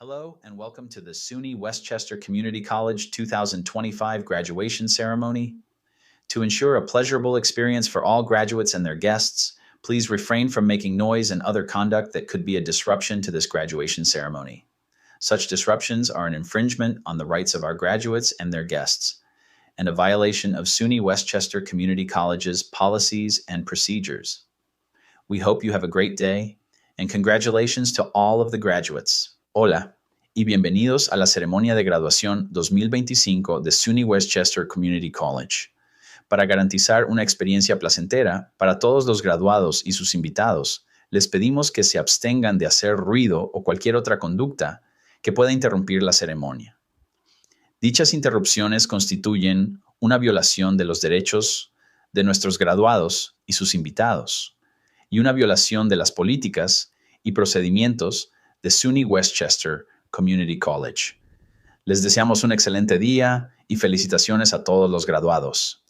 Hello and welcome to the SUNY Westchester Community College 2025 graduation ceremony. To ensure a pleasurable experience for all graduates and their guests, please refrain from making noise and other conduct that could be a disruption to this graduation ceremony. Such disruptions are an infringement on the rights of our graduates and their guests, and a violation of SUNY Westchester Community College's policies and procedures. We hope you have a great day, and congratulations to all of the graduates. Hola y bienvenidos a la ceremonia de graduación 2025 de SUNY Westchester Community College. Para garantizar una experiencia placentera para todos los graduados y sus invitados, les pedimos que se abstengan de hacer ruido o cualquier otra conducta que pueda interrumpir la ceremonia. Dichas interrupciones constituyen una violación de los derechos de nuestros graduados y sus invitados, y una violación de las políticas y procedimientos de SUNY Westchester Community College. Les deseamos un excelente día y felicitaciones a todos los graduados.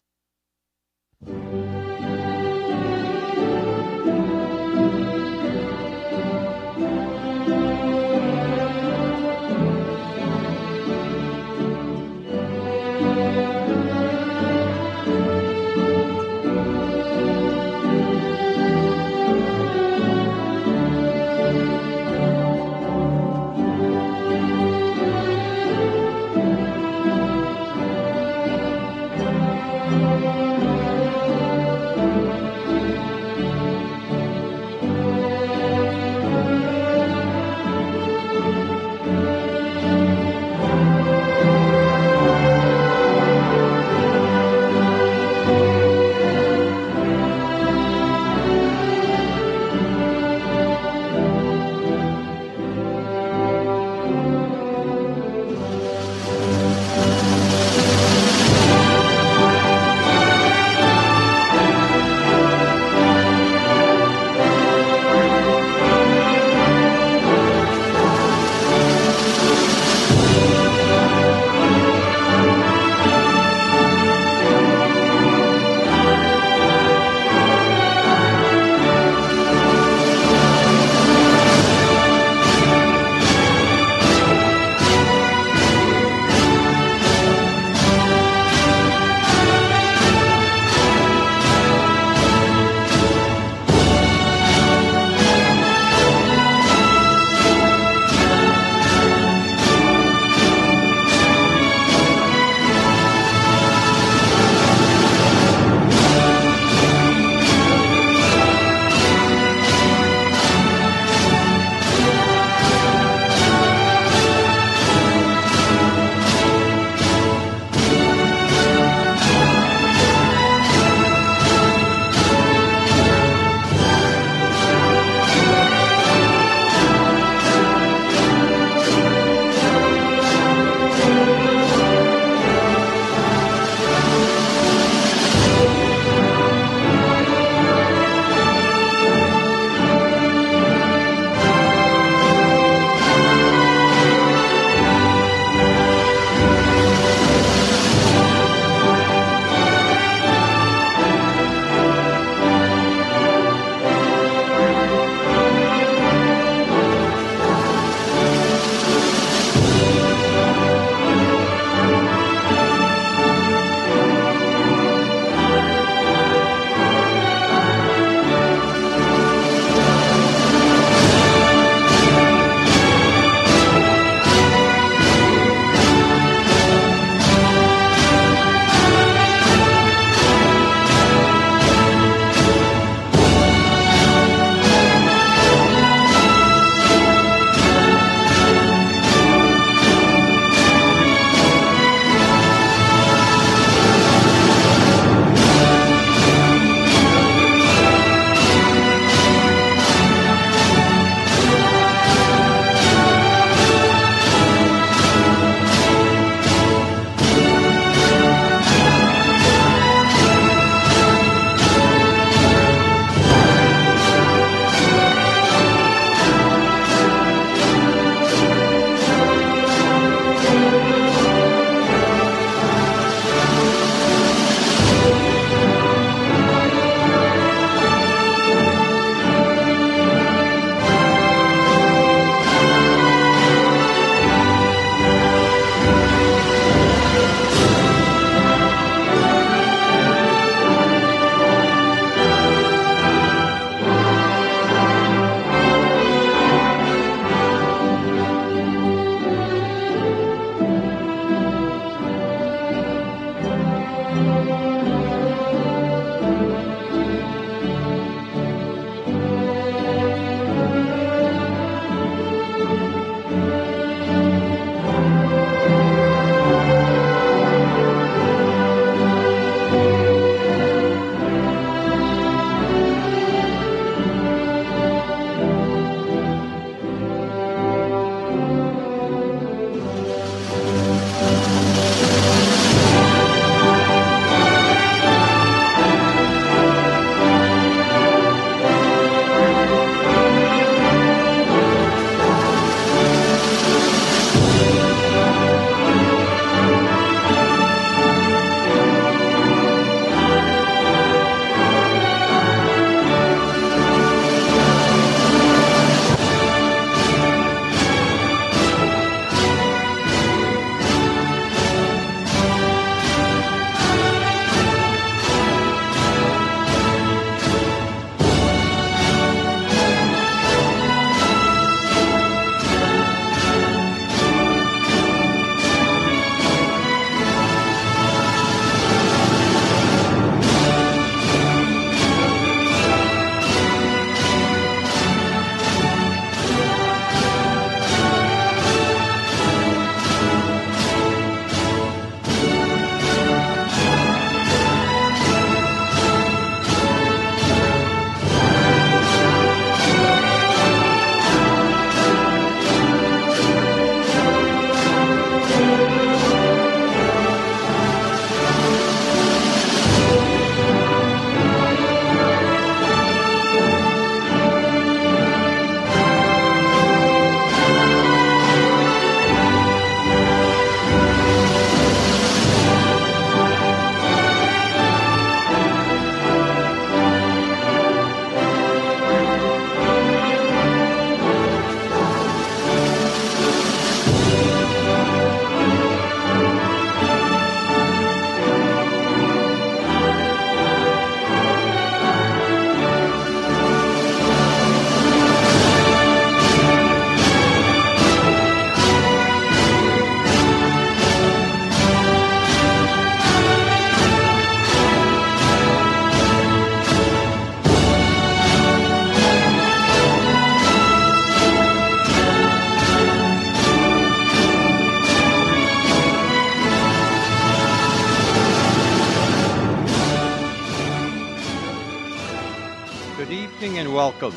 welcome.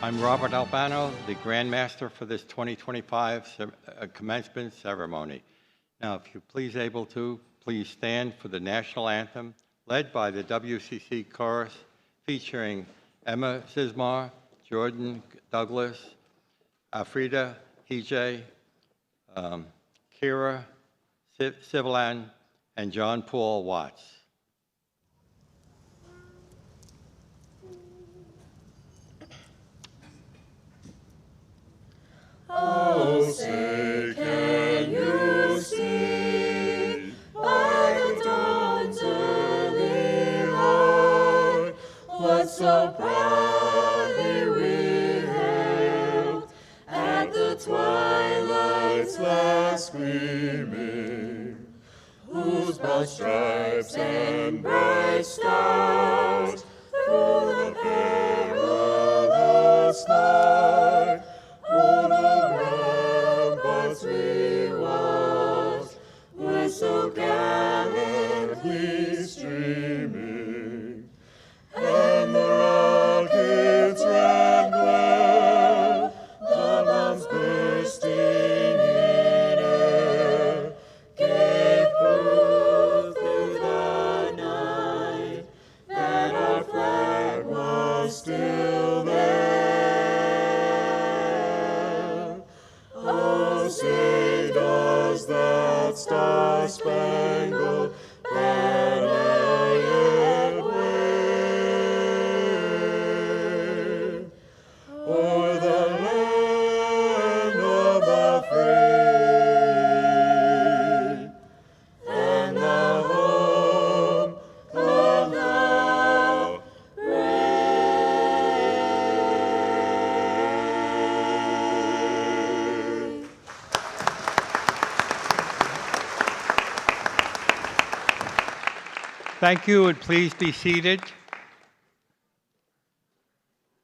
I'm Robert Albano, the Grand Master for this 2025 Commencement Ceremony. Now, if you're please stand for the National Anthem, led by the WCC Chorus, featuring Emma Sismar, Jordan Douglas, Alfreda Hije, Kira Sivilan, and John Paul Watts. Oh, say, can you see by the dawn's early light what so proudly we hailed at the twilight's last gleaming, whose broad stripes and bright stars through the perilous night o'er the ramparts we watched were so gallantly streaming, and the rockets ran glare, the bombs bursting in air, gave proof through the night that our flag was still there. Oh, say does that star-spangled banner yet wave o'er the land of the free and the home of the brave. Thank you, and please be seated.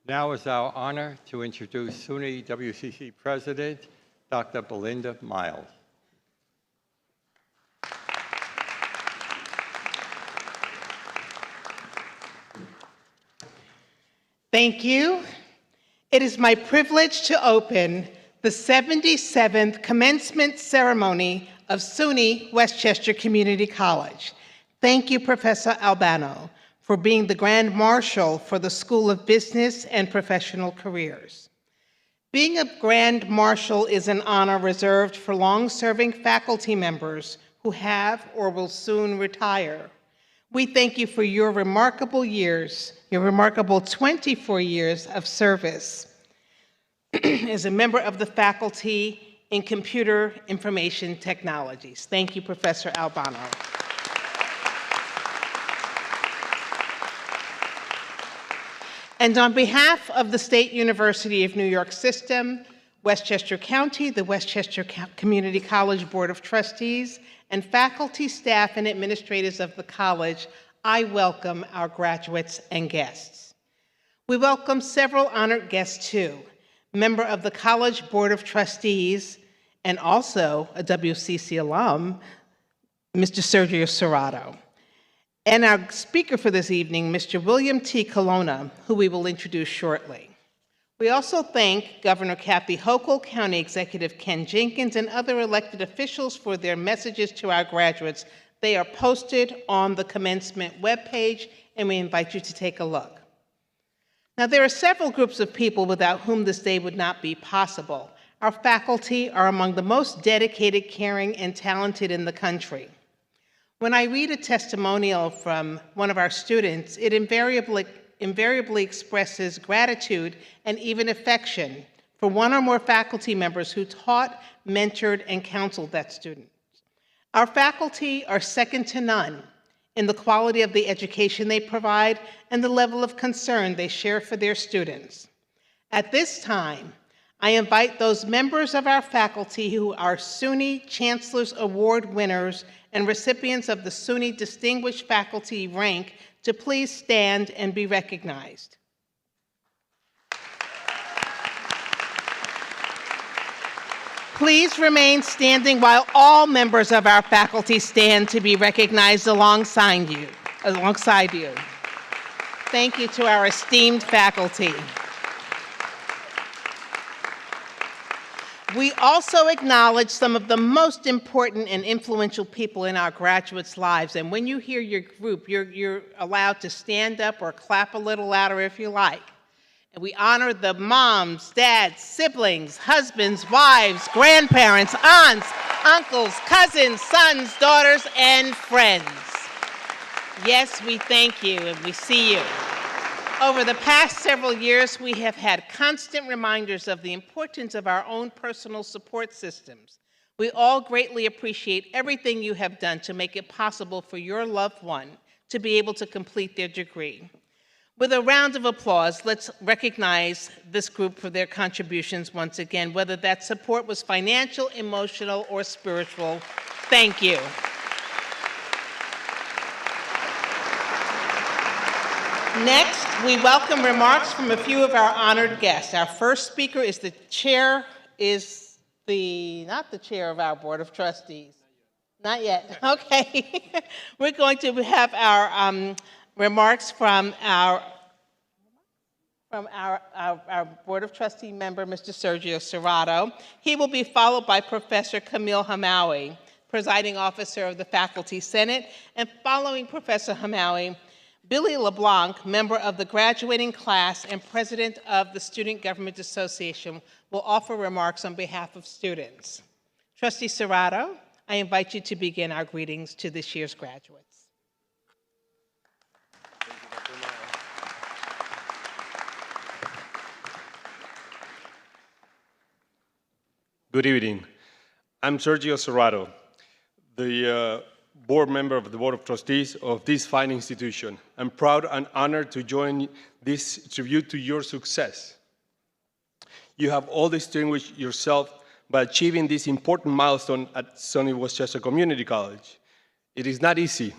Now it's our honor to introduce SUNY WCC President, Dr. Belinda Miles. Thank you. It is my privilege to open the 77th Commencement Ceremony of SUNY Westchester Community College. Thank you, Professor Albano, for being the Grand Marshal for the School of Business and Professional Careers. Being a Grand Marshal is an honor reserved for long-serving faculty members who have or will soon retire. We thank you for your remarkable years, your remarkable 24 years of service as a member of the faculty in Computer Information Technologies. Thank you, Professor Albano. And on behalf of the State University of New York System, Westchester County, the Westchester Community College Board of Trustees, and faculty, staff, and administrators of the college, I welcome our graduates and guests. We welcome several honored guests too, member of the College Board of Trustees, and also a WCC alum, Mr. Sergio Serrato. And our speaker for this evening, Mr. William T. Colonna, who we will introduce shortly. We also thank Governor Kathy Hochul, County Executive Ken Jenkins, and other elected officials for their messages to our graduates. They are posted on the commencement webpage, and we invite you to take a look. Now, there are several groups of people without whom this day would not be possible. Our faculty are among the most dedicated, caring, and talented in the country. When I read a testimonial from one of our students, it invariably expresses gratitude and even affection for one or more faculty members who taught, mentored, and counseled that student. Our faculty are second to none in the quality of the education they provide and the level of concern they share for their students. At this time, I invite those members of our faculty who are SUNY Chancellor's Award winners and recipients of the SUNY Distinguished Faculty rank to please stand and be recognized. Please remain standing while all members of our faculty stand to be recognized alongside you. Thank you to our esteemed faculty. We also acknowledge some of the most important and influential people in our graduates' lives. And when you hear your group, you're allowed to stand up or clap a little louder if you like. And we honor the moms, dads, siblings, husbands, wives, grandparents, aunts, uncles, cousins, sons, daughters, and friends. Yes, we thank you and we see you. Over the past several years, we have had constant reminders of the importance of our own personal support systems. We all greatly appreciate everything you have done to make it possible for your loved one to be able to complete their degree. With a round of applause, let's recognize this group for their contributions once again, whether that support was financial, emotional, or spiritual. Thank you. Next, we welcome remarks from a few of our honored guests. Our first speaker is not the chair of our Board of Trustees. Not yet, okay. We're going to have our remarks from our Board of Trustee member, Mr. Sergio Serrato. He will be followed by Professor Camille Hamawi, presiding officer of the Faculty Senate, and following Professor Hamawi, Billy LeBlanc, member of the graduating class and president of the Student Government Association, will offer remarks on behalf of students. Trustee Serrato, I invite you to begin our greetings to this year's graduates. Good evening. I'm Sergio Serrato, the board member of the Board of Trustees of this fine institution. I'm proud and honored to join this tribute to your success. You have all distinguished yourself by achieving this important milestone at SUNY Westchester Community College. It is not easy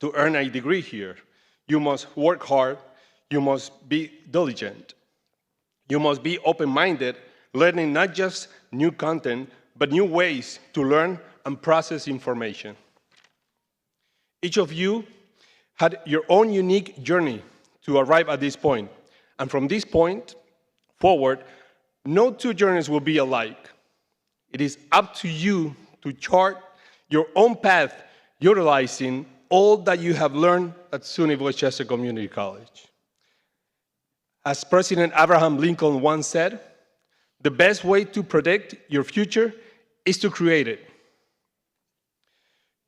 to earn a degree here. You must work hard, you must be diligent, you must be open-minded, learning not just new content, but new ways to learn and process information. Each of you had your own unique journey to arrive at this point. And from this point forward, no two journeys will be alike. It is up to you to chart your own path, utilizing all that you have learned at SUNY Westchester Community College. As President Abraham Lincoln once said, the best way to predict your future is to create it.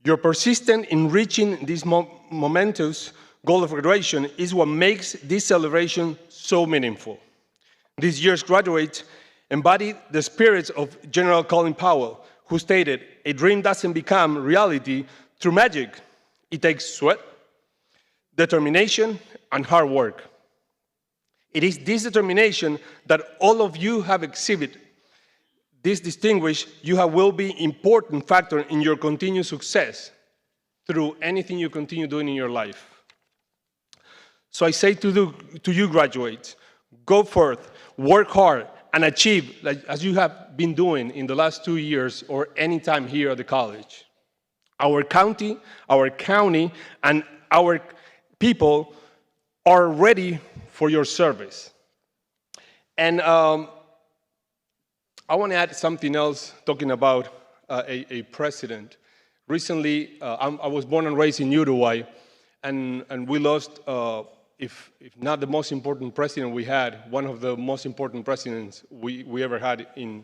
Your persistence in reaching this momentous goal of graduation is what makes this celebration so meaningful. This year's graduates embody the spirits of General Colin Powell, who stated, "A dream doesn't become reality through magic. It takes sweat, determination, and hard work." It is this determination that all of you have exhibited. This distinguished you will be an important factor in your continued success through anything you continue doing in your life. So I say to you graduates, go forth, work hard, and achieve, as you have been doing in the last 2 years or any time here at the college. Our county, and our people are ready for your service. And I want to add something else, talking about a president. Recently, I was born and raised in Uruguay, and we lost, if not the most important president we had, one of the most important presidents we ever had in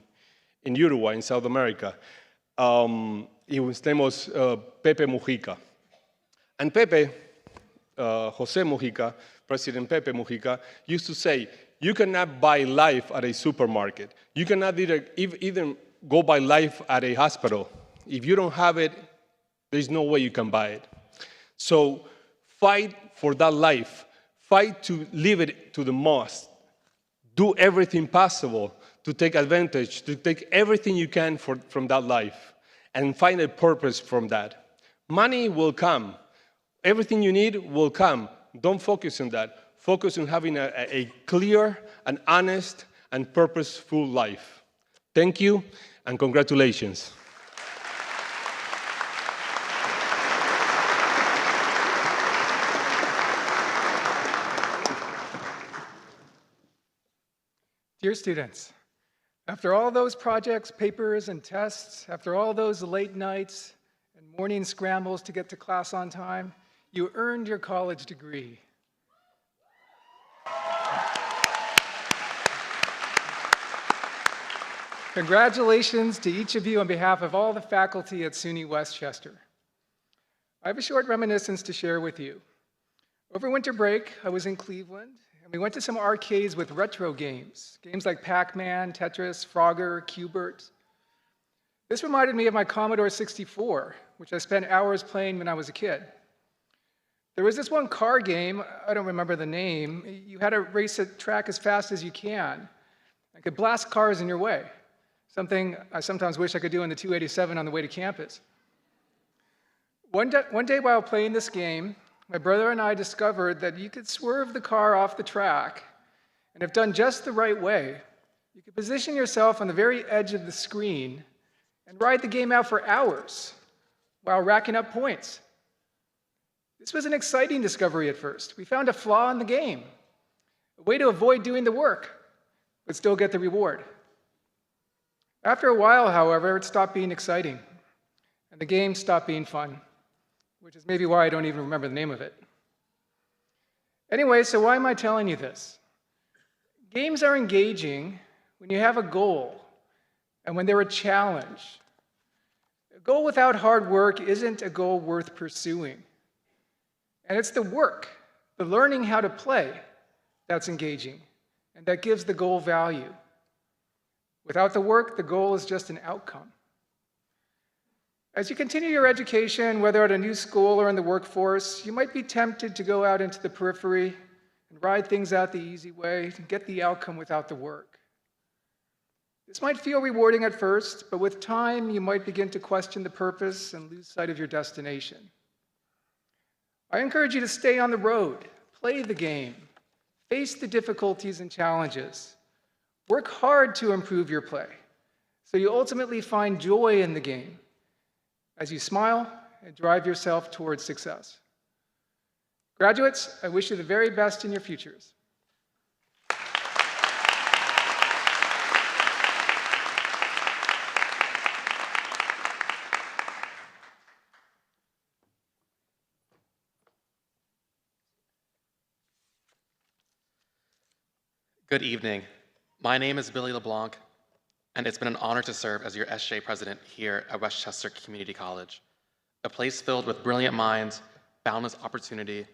Uruguay, in South America. His name was Pepe Mujica. And Pepe, Jose Mujica, President Pepe Mujica, used to say, you cannot buy life at a supermarket. You cannot even go buy life at a hospital. If you don't have it, there's no way you can buy it. So fight for that life. Fight to live it to the most. Do everything possible to take advantage, to take everything you can from that life, and find a purpose from that. Money will come. Everything you need will come. Don't focus on that. Focus on having a clear and honest and purposeful life. Thank you, and congratulations. Dear students, After all those projects, papers, and tests, after all those late nights and morning scrambles to get to class on time, you earned your college degree. Congratulations to each of you on behalf of all the faculty at SUNY Westchester. I have a short reminiscence to share with you. Over winter break, I was in Cleveland, and we went to some arcades with retro games like Pac-Man, Tetris, Frogger, Q*bert. This reminded me of my Commodore 64, which I spent hours playing when I was a kid. There was this one car game, I don't remember the name. You had to race a track as fast as you can. I could blast cars in your way, something I sometimes wish I could do in the 287 on the way to campus. One day while playing this game, my brother and I discovered that you could swerve the car off the track, and if done just the right way, you could position yourself on the very edge of the screen and ride the game out for hours while racking up points. This was an exciting discovery at first. We found a flaw in the game, a way to avoid doing the work, but still get the reward. After a while, however, it stopped being exciting, and the game stopped being fun, which is maybe why I don't even remember the name of it. Anyway, so why am I telling you this? Games are engaging when you have a goal and when they're a challenge. A goal without hard work isn't a goal worth pursuing. And it's the work, the learning how to play, that's engaging, and that gives the goal value. Without the work, the goal is just an outcome. As you continue your education, whether at a new school or in the workforce, you might be tempted to go out into the periphery and ride things out the easy way and get the outcome without the work. This might feel rewarding at first, but with time, you might begin to question the purpose and lose sight of your destination. I encourage you to stay on the road, play the game, face the difficulties and challenges. Work hard to improve your play, so you ultimately find joy in the game as you smile and drive yourself towards success. Graduates, I wish you the very best in your futures. Good evening. My name is Billy LeBlanc, and it's been an honor to serve as your SJ president here at Westchester Community College, a place filled with brilliant minds, boundless opportunity.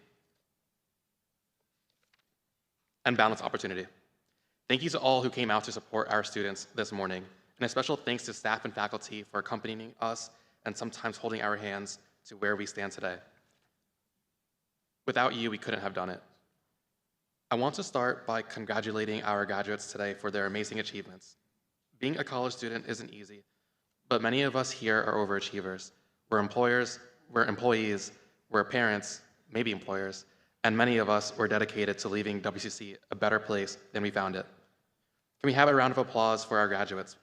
Thank you to all who came out to support our students this morning, and a special thanks to staff and faculty for accompanying us and sometimes holding our hands to where we stand today. Without you, we couldn't have done it. I want to start by congratulating our graduates today for their amazing achievements. Being a college student isn't easy, but many of us here are overachievers. We're employers, we're employees, we're parents, maybe employers, and many of us were dedicated to leaving WCC a better place than we found it. Can we have a round of applause for our graduates?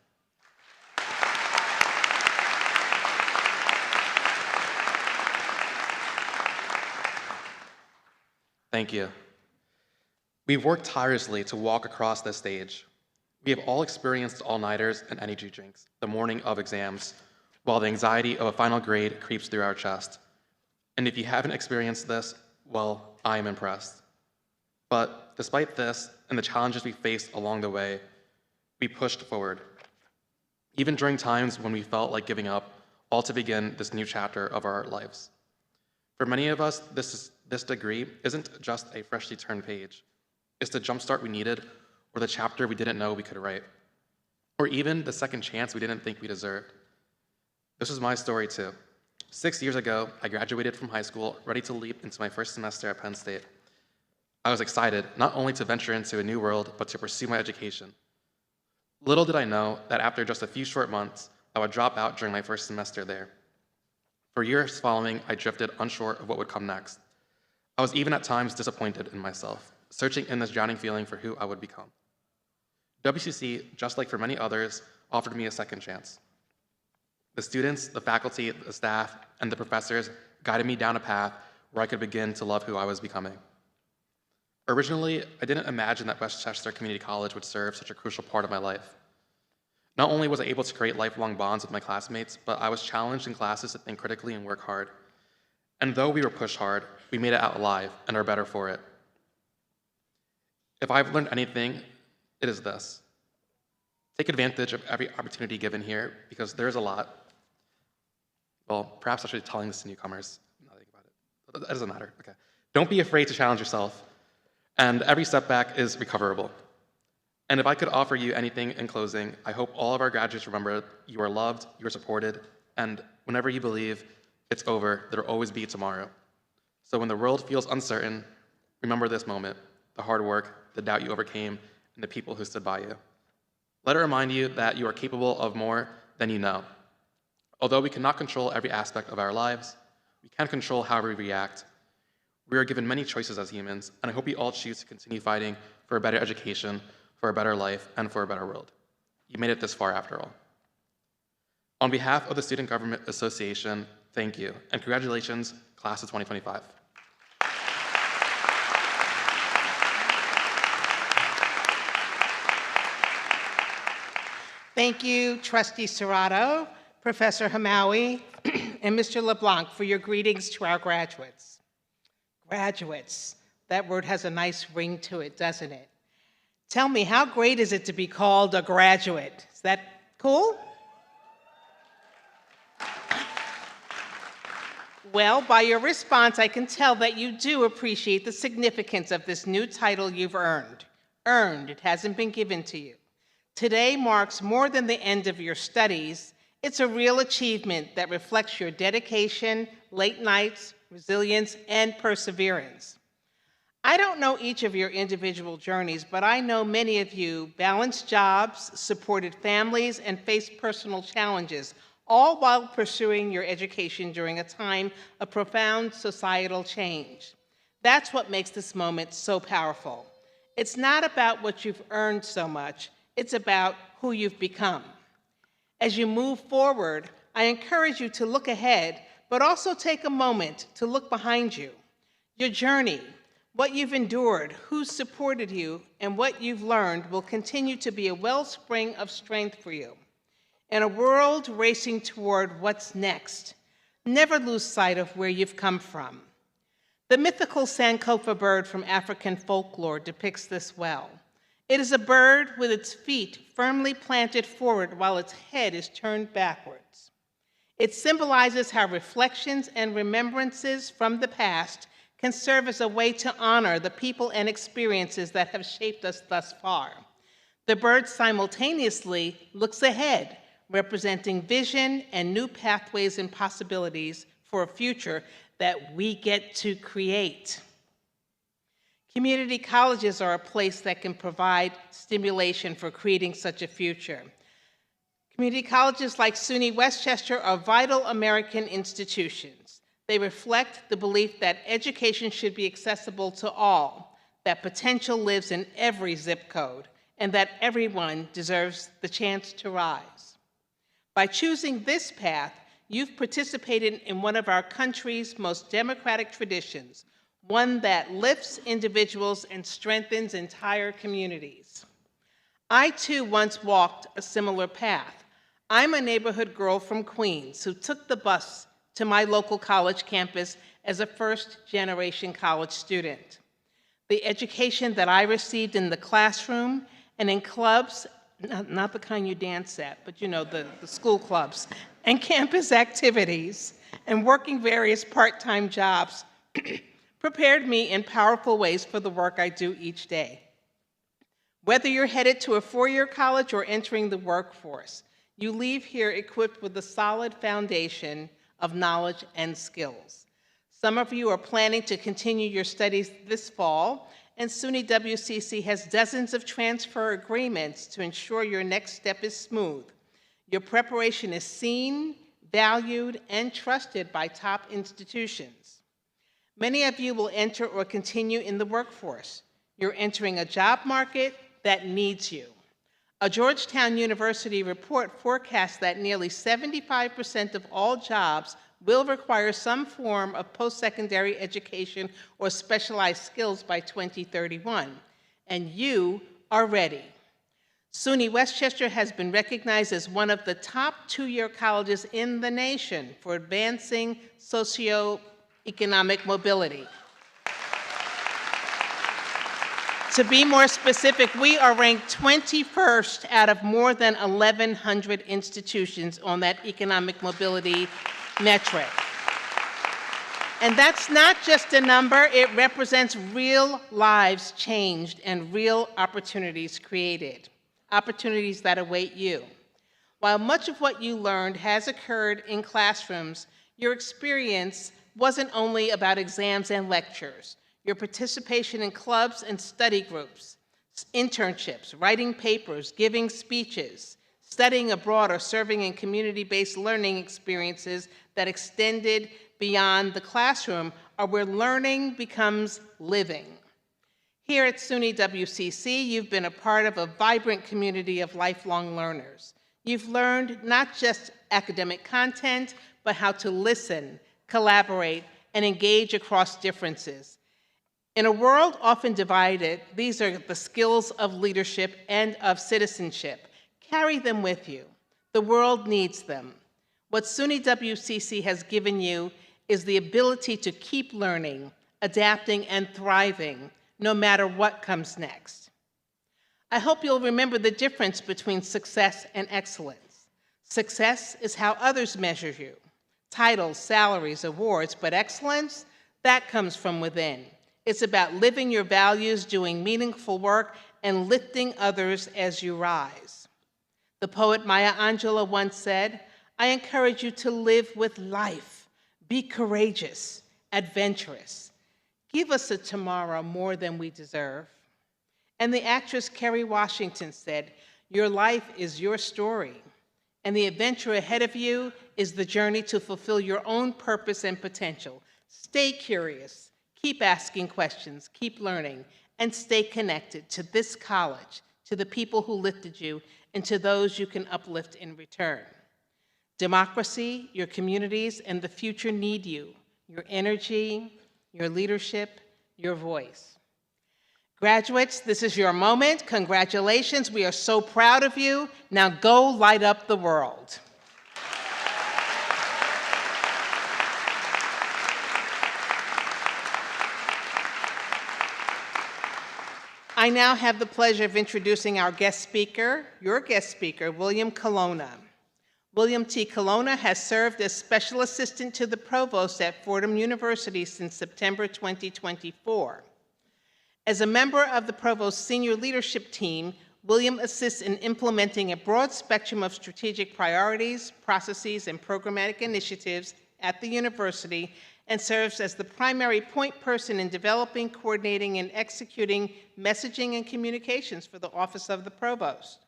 Thank you. We've worked tirelessly to walk across this stage. We have all experienced all-nighters and energy drinks the morning of exams, while the anxiety of a final grade creeps through our chest. And if you haven't experienced this, well, I am impressed. But despite this and the challenges we faced along the way, we pushed forward. Even during times when we felt like giving up, all to begin this new chapter of our lives. For many of us, this degree isn't just a freshly turned page. It's the jumpstart we needed, or the chapter we didn't know we could write, or even the second chance we didn't think we deserved. This is my story too. 6 years ago, I graduated from high school, ready to leap into my first semester at Penn State. I was excited, not only to venture into a new world, but to pursue my education. Little did I know that after just a few short months, I would drop out during my first semester there. For years following, I drifted unsure of what would come next. I was even at times disappointed in myself, searching in this drowning feeling for who I would become. WCC, just like for many others, offered me a second chance. The students, the faculty, the staff, and the professors guided me down a path where I could begin to love who I was becoming. Originally, I didn't imagine that Westchester Community College would serve such a crucial part of my life. Not only was I able to create lifelong bonds with my classmates, but I was challenged in classes to think critically and work hard. And though we were pushed hard, we made it out alive and are better for it. If I've learned anything, it is this. Take advantage of every opportunity given here, because there's a lot. Well, perhaps I should be telling this to newcomers. I'm not thinking about it. That doesn't matter. Okay. Don't be afraid to challenge yourself, and every setback is recoverable. And if I could offer you anything in closing, I hope all of our graduates remember you are loved, you are supported, and whenever you believe it's over, there will always be tomorrow. So when the world feels uncertain, remember this moment, the hard work, the doubt you overcame, and the people who stood by you. Let it remind you that you are capable of more than you know. Although we cannot control every aspect of our lives, we can control how we react. We are given many choices as humans, and I hope we all choose to continue fighting for a better education, for a better life, and for a better world. You made it this far after all. On behalf of the Student Government Association, thank you, and congratulations, class of 2025. Thank you, Trustee Serrato, Professor Hamawi, and Mr. LeBlanc for your greetings to our graduates. Graduates, that word has a nice ring to it, doesn't it? Tell me, how great is it to be called a graduate? Is that cool? Well, by your response, I can tell that you do appreciate the significance of this new title you've earned. Earned, it hasn't been given to you. Today marks more than the end of your studies. It's a real achievement that reflects your dedication, late nights, resilience, and perseverance. I don't know each of your individual journeys, but I know many of you balanced jobs, supported families, and faced personal challenges, all while pursuing your education during a time of profound societal change. That's what makes this moment so powerful. It's not about what you've earned so much, it's about who you've become. As you move forward, I encourage you to look ahead, but also take a moment to look behind you. Your journey, what you've endured, who's supported you, and what you've learned will continue to be a wellspring of strength for you. In a world racing toward what's next, never lose sight of where you've come from. The mythical Sankofa bird from African folklore depicts this well. It is a bird with its feet firmly planted forward while its head is turned backwards. It symbolizes how reflections and remembrances from the past can serve as a way to honor the people and experiences that have shaped us thus far. The bird simultaneously looks ahead, representing vision and new pathways and possibilities for a future that we get to create. Community colleges are a place that can provide stimulation for creating such a future. Community colleges like SUNY Westchester are vital American institutions. They reflect the belief that education should be accessible to all, that potential lives in every zip code, and that everyone deserves the chance to rise. By choosing this path, you've participated in one of our country's most democratic traditions, one that lifts individuals and strengthens entire communities. I too once walked a similar path. I'm a neighborhood girl from Queens who took the bus to my local college campus as a first-generation college student. The education that I received in the classroom and in clubs, not the kind you dance at, but you know, the school clubs, and campus activities, and working various part-time jobs prepared me in powerful ways for the work I do each day. Whether you're headed to a four-year college or entering the workforce, you leave here equipped with a solid foundation of knowledge and skills. Some of you are planning to continue your studies this fall, and SUNY WCC has dozens of transfer agreements to ensure your next step is smooth. Your preparation is seen, valued, and trusted by top institutions. Many of you will enter or continue in the workforce. You're entering a job market that needs you. A Georgetown University report forecasts that nearly 75% of all jobs will require some form of post-secondary education or specialized skills by 2031, and you are ready. SUNY Westchester has been recognized as one of the top two-year colleges in the nation for advancing socioeconomic mobility. To be more specific, we are ranked 21st out of more than 1,100 institutions on that economic mobility metric. And that's not just a number, it represents real lives changed and real opportunities created, opportunities that await you. While much of what you learned has occurred in classrooms, your experience wasn't only about exams and lectures. Your participation in clubs and study groups, internships, writing papers, giving speeches, studying abroad, or serving in community-based learning experiences that extended beyond the classroom are where learning becomes living. Here at SUNY WCC, you've been a part of a vibrant community of lifelong learners. You've learned not just academic content, but how to listen, collaborate, and engage across differences. In a world often divided, these are the skills of leadership and of citizenship. Carry them with you. The world needs them. What SUNY WCC has given you is the ability to keep learning, adapting, and thriving, no matter what comes next. I hope you'll remember the difference between success and excellence. Success is how others measure you. Titles, salaries, awards, but excellence, that comes from within. It's about living your values, doing meaningful work, and lifting others as you rise. The poet Maya Angelou once said, "I encourage you to live with life. Be courageous, adventurous. Give us a tomorrow more than we deserve." And the actress Kerry Washington said, "Your life is your story, and the adventure ahead of you is the journey to fulfill your own purpose and potential. Stay curious. Keep asking questions, keep learning, and stay connected to this college, to the people who lifted you, and to those you can uplift in return. Democracy, your communities, and the future need you, your energy, your leadership, your voice. Graduates, this is your moment. Congratulations. We are so proud of you. Now go light up the world. I now have the pleasure of introducing our guest speaker, your guest speaker, William Colonna. William T. Colonna has served as Special Assistant to the Provost at Fordham University since September 2024. As a member of the Provost's senior leadership team, William assists in implementing a broad spectrum of strategic priorities, processes, and programmatic initiatives at the university, and serves as the primary point person in developing, coordinating, and executing messaging and communications for the Office of the Provost.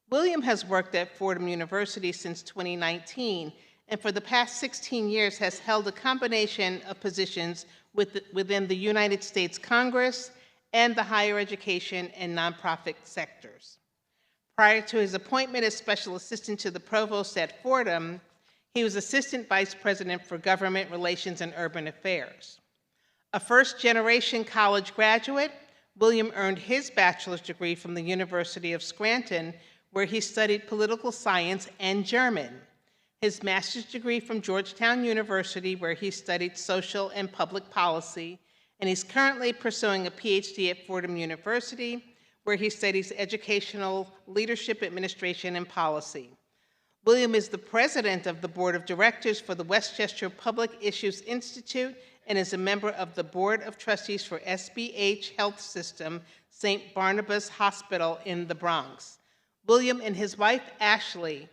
William has worked at Fordham University since 2019, and for the past 16 years has held a combination of positions within the United States Congress and the higher education and nonprofit sectors. Prior to his appointment as Special Assistant to the Provost at Fordham, he was Assistant Vice President for Government Relations and Urban Affairs. A first-generation college graduate, William earned his bachelor's degree from the University of Scranton, where he studied political science and German. His master's degree from Georgetown University, where he studied social and public policy, and he's currently pursuing a PhD at Fordham University, where he studies educational leadership, administration, and policy. William is the president of the Board of Directors for the Westchester Public Issues Institute and is a member of the Board of Trustees for SBH Health System, St. Barnabas Hospital in the Bronx. William and his wife, Ashley,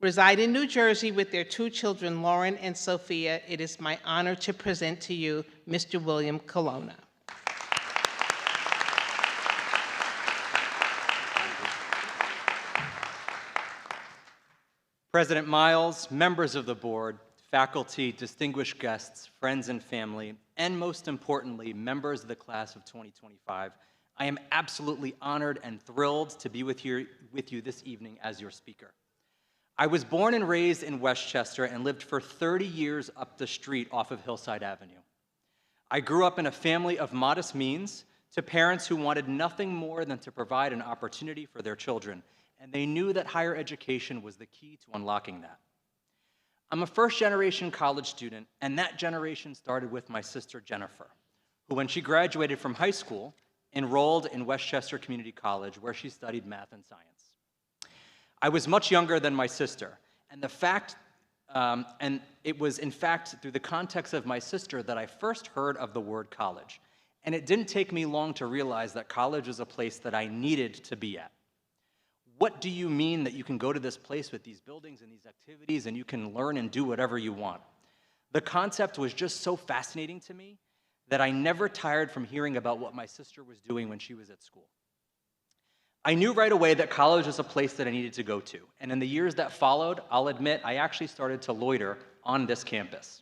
reside in New Jersey with their two children, Lauren and Sophia. It is my honor to present to you Mr. William Colonna. President Miles, members of the board, faculty, distinguished guests, friends and family, and most importantly, members of the class of 2025, I am absolutely honored and thrilled to be with you this evening as your speaker. I was born and raised in Westchester and lived for 30 years up the street off of Hillside Avenue. I grew up in a family of modest means to parents who wanted nothing more than to provide an opportunity for their children, and they knew that higher education was the key to unlocking that. I'm a first-generation college student, and that generation started with my sister Jennifer, who, when she graduated from high school, enrolled in Westchester Community College, where she studied math and science. I was much younger than my sister, and it was in fact through the context of my sister that I first heard of the word college. And it didn't take me long to realize that college was a place that I needed to be at. What do you mean that you can go to this place with these buildings and these activities and you can learn and do whatever you want? The concept was just so fascinating to me that I never tired from hearing about what my sister was doing when she was at school. I knew right away that college was a place that I needed to go to, and in the years that followed, I'll admit, I actually started to loiter on this campus.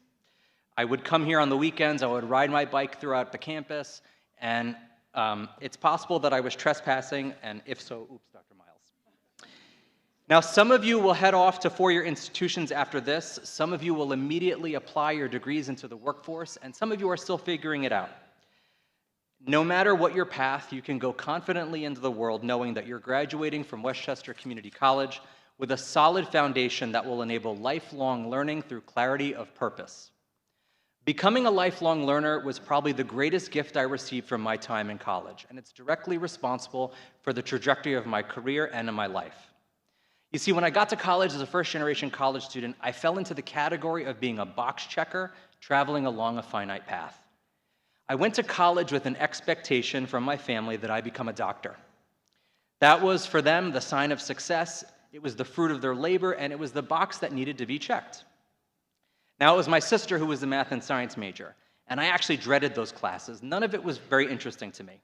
I would come here on the weekends, I would ride my bike throughout the campus, and it's possible that I was trespassing, and if so, oops, Dr. Miles. Now, some of you will head off to four-year institutions after this, some of you will immediately apply your degrees into the workforce, and some of you are still figuring it out. No matter what your path, you can go confidently into the world knowing that you're graduating from Westchester Community College with a solid foundation that will enable lifelong learning through clarity of purpose. Becoming a lifelong learner was probably the greatest gift I received from my time in college, and it's directly responsible for the trajectory of my career and in my life. You see, when I got to college as a first-generation college student, I fell into the category of being a box checker traveling along a finite path. I went to college with an expectation from my family that I become a doctor. That was, for them, the sign of success. It was the fruit of their labor, and it was the box that needed to be checked. Now, it was my sister who was the math and science major, and I actually dreaded those classes. None of it was very interesting to me.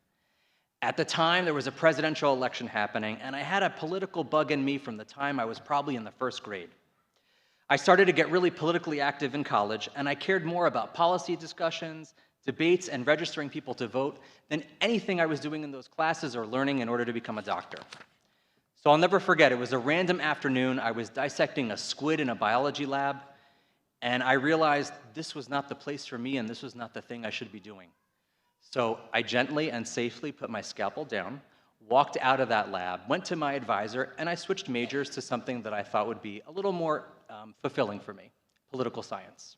At the time, there was a presidential election happening, and I had a political bug in me from the time I was probably in the first grade. I started to get really politically active in college, and I cared more about policy discussions, debates, and registering people to vote than anything I was doing in those classes or learning in order to become a doctor. So I'll never forget, it was a random afternoon. I was dissecting a squid in a biology lab, and I realized this was not the place for me and this was not the thing I should be doing. So I gently and safely put my scalpel down, walked out of that lab, went to my advisor, and I switched majors to something that I thought would be a little more fulfilling for me, political science.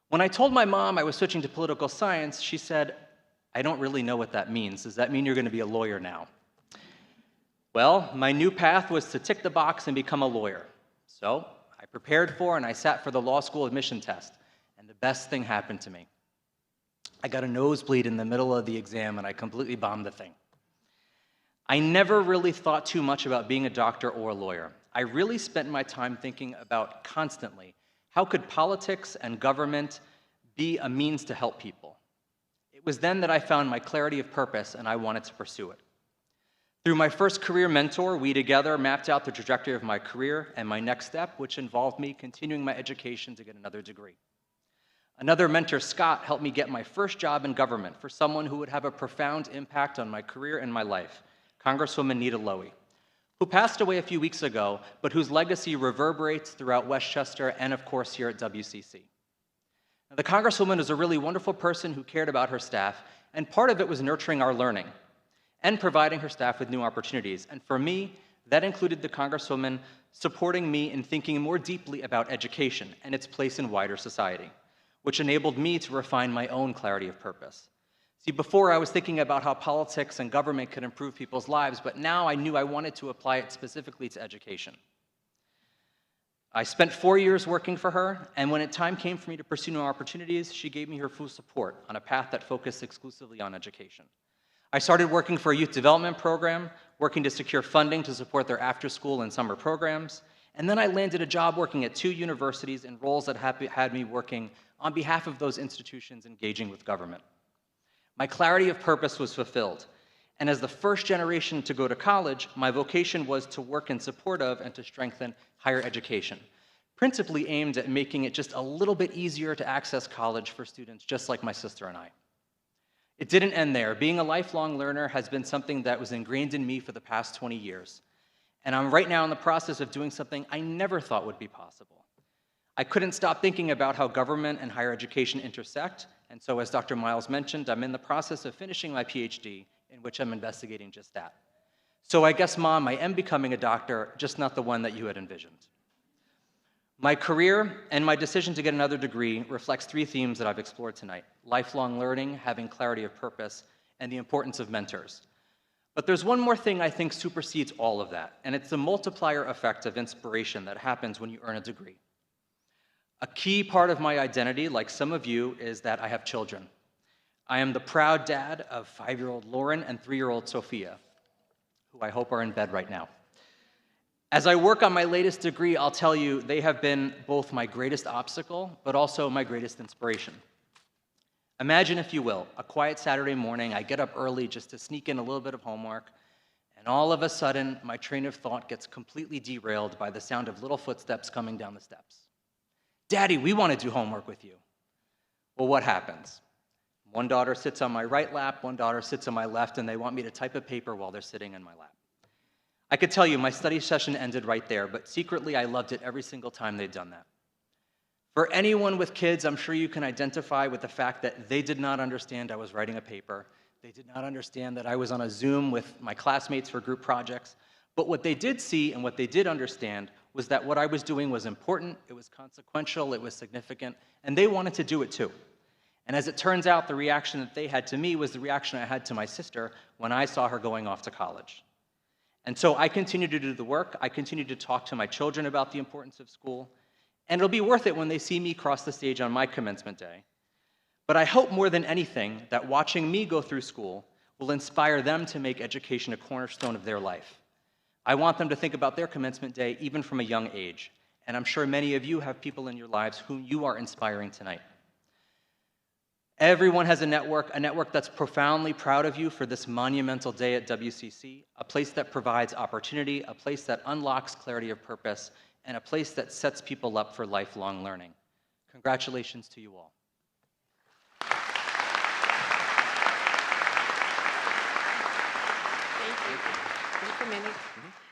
When I told my mom I was switching to political science, she said, "I don't really know what that means. Does that mean you're going to be a lawyer now?" Well, my new path was to tick the box and become a lawyer. So I prepared for and I sat for the law school admission test, and the best thing happened to me. I got a nosebleed in the middle of the exam, and I completely bombed the thing. I never really thought too much about being a doctor or a lawyer. I really spent my time thinking about constantly, how could politics and government be a means to help people? It was then that I found my clarity of purpose, and I wanted to pursue it. Through my first career mentor, we together mapped out the trajectory of my career and my next step, which involved me continuing my education to get another degree. Another mentor, Scott, helped me get my first job in government for someone who would have a profound impact on my career and my life, Congresswoman Nita Lowey, who passed away a few weeks ago, but whose legacy reverberates throughout Westchester and, of course, here at WCC. Now, the Congresswoman was a really wonderful person who cared about her staff, and part of it was nurturing our learning and providing her staff with new opportunities. And for me, that included the Congresswoman supporting me in thinking more deeply about education and its place in wider society, which enabled me to refine my own clarity of purpose. See, before I was thinking about how politics and government could improve people's lives, but now I knew I wanted to apply it specifically to education. I spent 4 years working for her, and when time came for me to pursue new opportunities, she gave me her full support on a path that focused exclusively on education. I started working for a youth development program, working to secure funding to support their after-school and summer programs, and then I landed a job working at 2 universities in roles that had me working on behalf of those institutions engaging with government. My clarity of purpose was fulfilled, and as the first generation to go to college, my vocation was to work in support of and to strengthen higher education, principally aimed at making it just a little bit easier to access college for students just like my sister and I. It didn't end there. Being a lifelong learner has been something that was ingrained in me for the past 20 years, and I'm right now in the process of doing something I never thought would be possible. I couldn't stop thinking about how government and higher education intersect, And so as Dr. Miles mentioned, I'm in the process of finishing my PhD, in which I'm investigating just that. So I guess, Mom, I am becoming a doctor, just not the one that you had envisioned. My career and my decision to get another degree reflects three themes that I've explored tonight: lifelong learning, having clarity of purpose, and the importance of mentors. But there's one more thing I think supersedes all of that, and it's the multiplier effect of inspiration that happens when you earn a degree. A key part of my identity, like some of you, is that I have children. I am the proud dad of 5-year-old Lauren and 3-year-old Sophia, who I hope are in bed right now. As I work on my latest degree, I'll tell you, they have been both my greatest obstacle, but also my greatest inspiration. Imagine, if you will, a quiet Saturday morning, I get up early just to sneak in a little bit of homework, and all of a sudden, my train of thought gets completely derailed by the sound of little footsteps coming down the steps. Daddy, we want to do homework with you. Well, what happens? One daughter sits on my right lap, one daughter sits on my left, and they want me to type a paper while they're sitting in my lap. I could tell you my study session ended right there, but secretly I loved it every single time they'd done that. For anyone with kids, I'm sure you can identify with the fact that they did not understand I was writing a paper. They did not understand that I was on a Zoom with my classmates for group projects. But what they did see and what they did understand was that what I was doing was important, it was consequential, it was significant, and they wanted to do it too. And as it turns out, the reaction that they had to me was the reaction I had to my sister when I saw her going off to college. And so I continue to do the work, I continue to talk to my children about the importance of school, and it'll be worth it when they see me cross the stage on my commencement day. But I hope more than anything that watching me go through school will inspire them to make education a cornerstone of their life. I want them to think about their commencement day even from a young age, and I'm sure many of you have people in your lives whom you are inspiring tonight. Everyone has a network that's profoundly proud of you for this monumental day at WCC, a place that provides opportunity, a place that unlocks clarity of purpose, and a place that sets people up for lifelong learning. Congratulations to you all.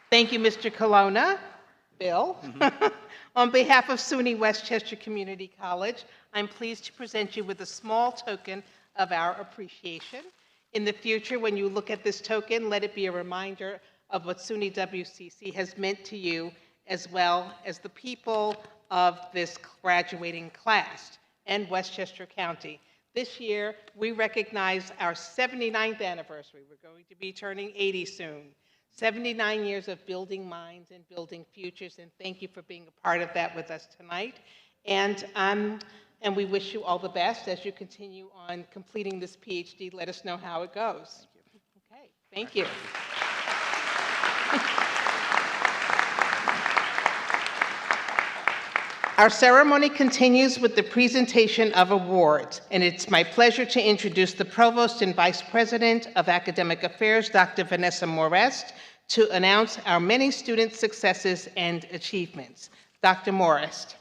Thank you, Mr. Colonna. Bill. On behalf of SUNY Westchester Community College, I'm pleased to present you with a small token of our appreciation. In the future, when you look at this token, let it be a reminder of what SUNY WCC has meant to you, as well as the people of this graduating class and Westchester County. This year, we recognize our 79th anniversary. We're going to be turning 80 soon. 79 years of building minds and building futures, and thank you for being a part of that with us tonight. And we wish you all the best as you continue on completing this PhD. Let us know how it goes. Okay, thank you. Our ceremony continues with the presentation of awards, and it's my pleasure to introduce the Provost and Vice President of Academic Affairs, Dr. Vanessa Morest, to announce our many student successes and achievements. Dr. Morest.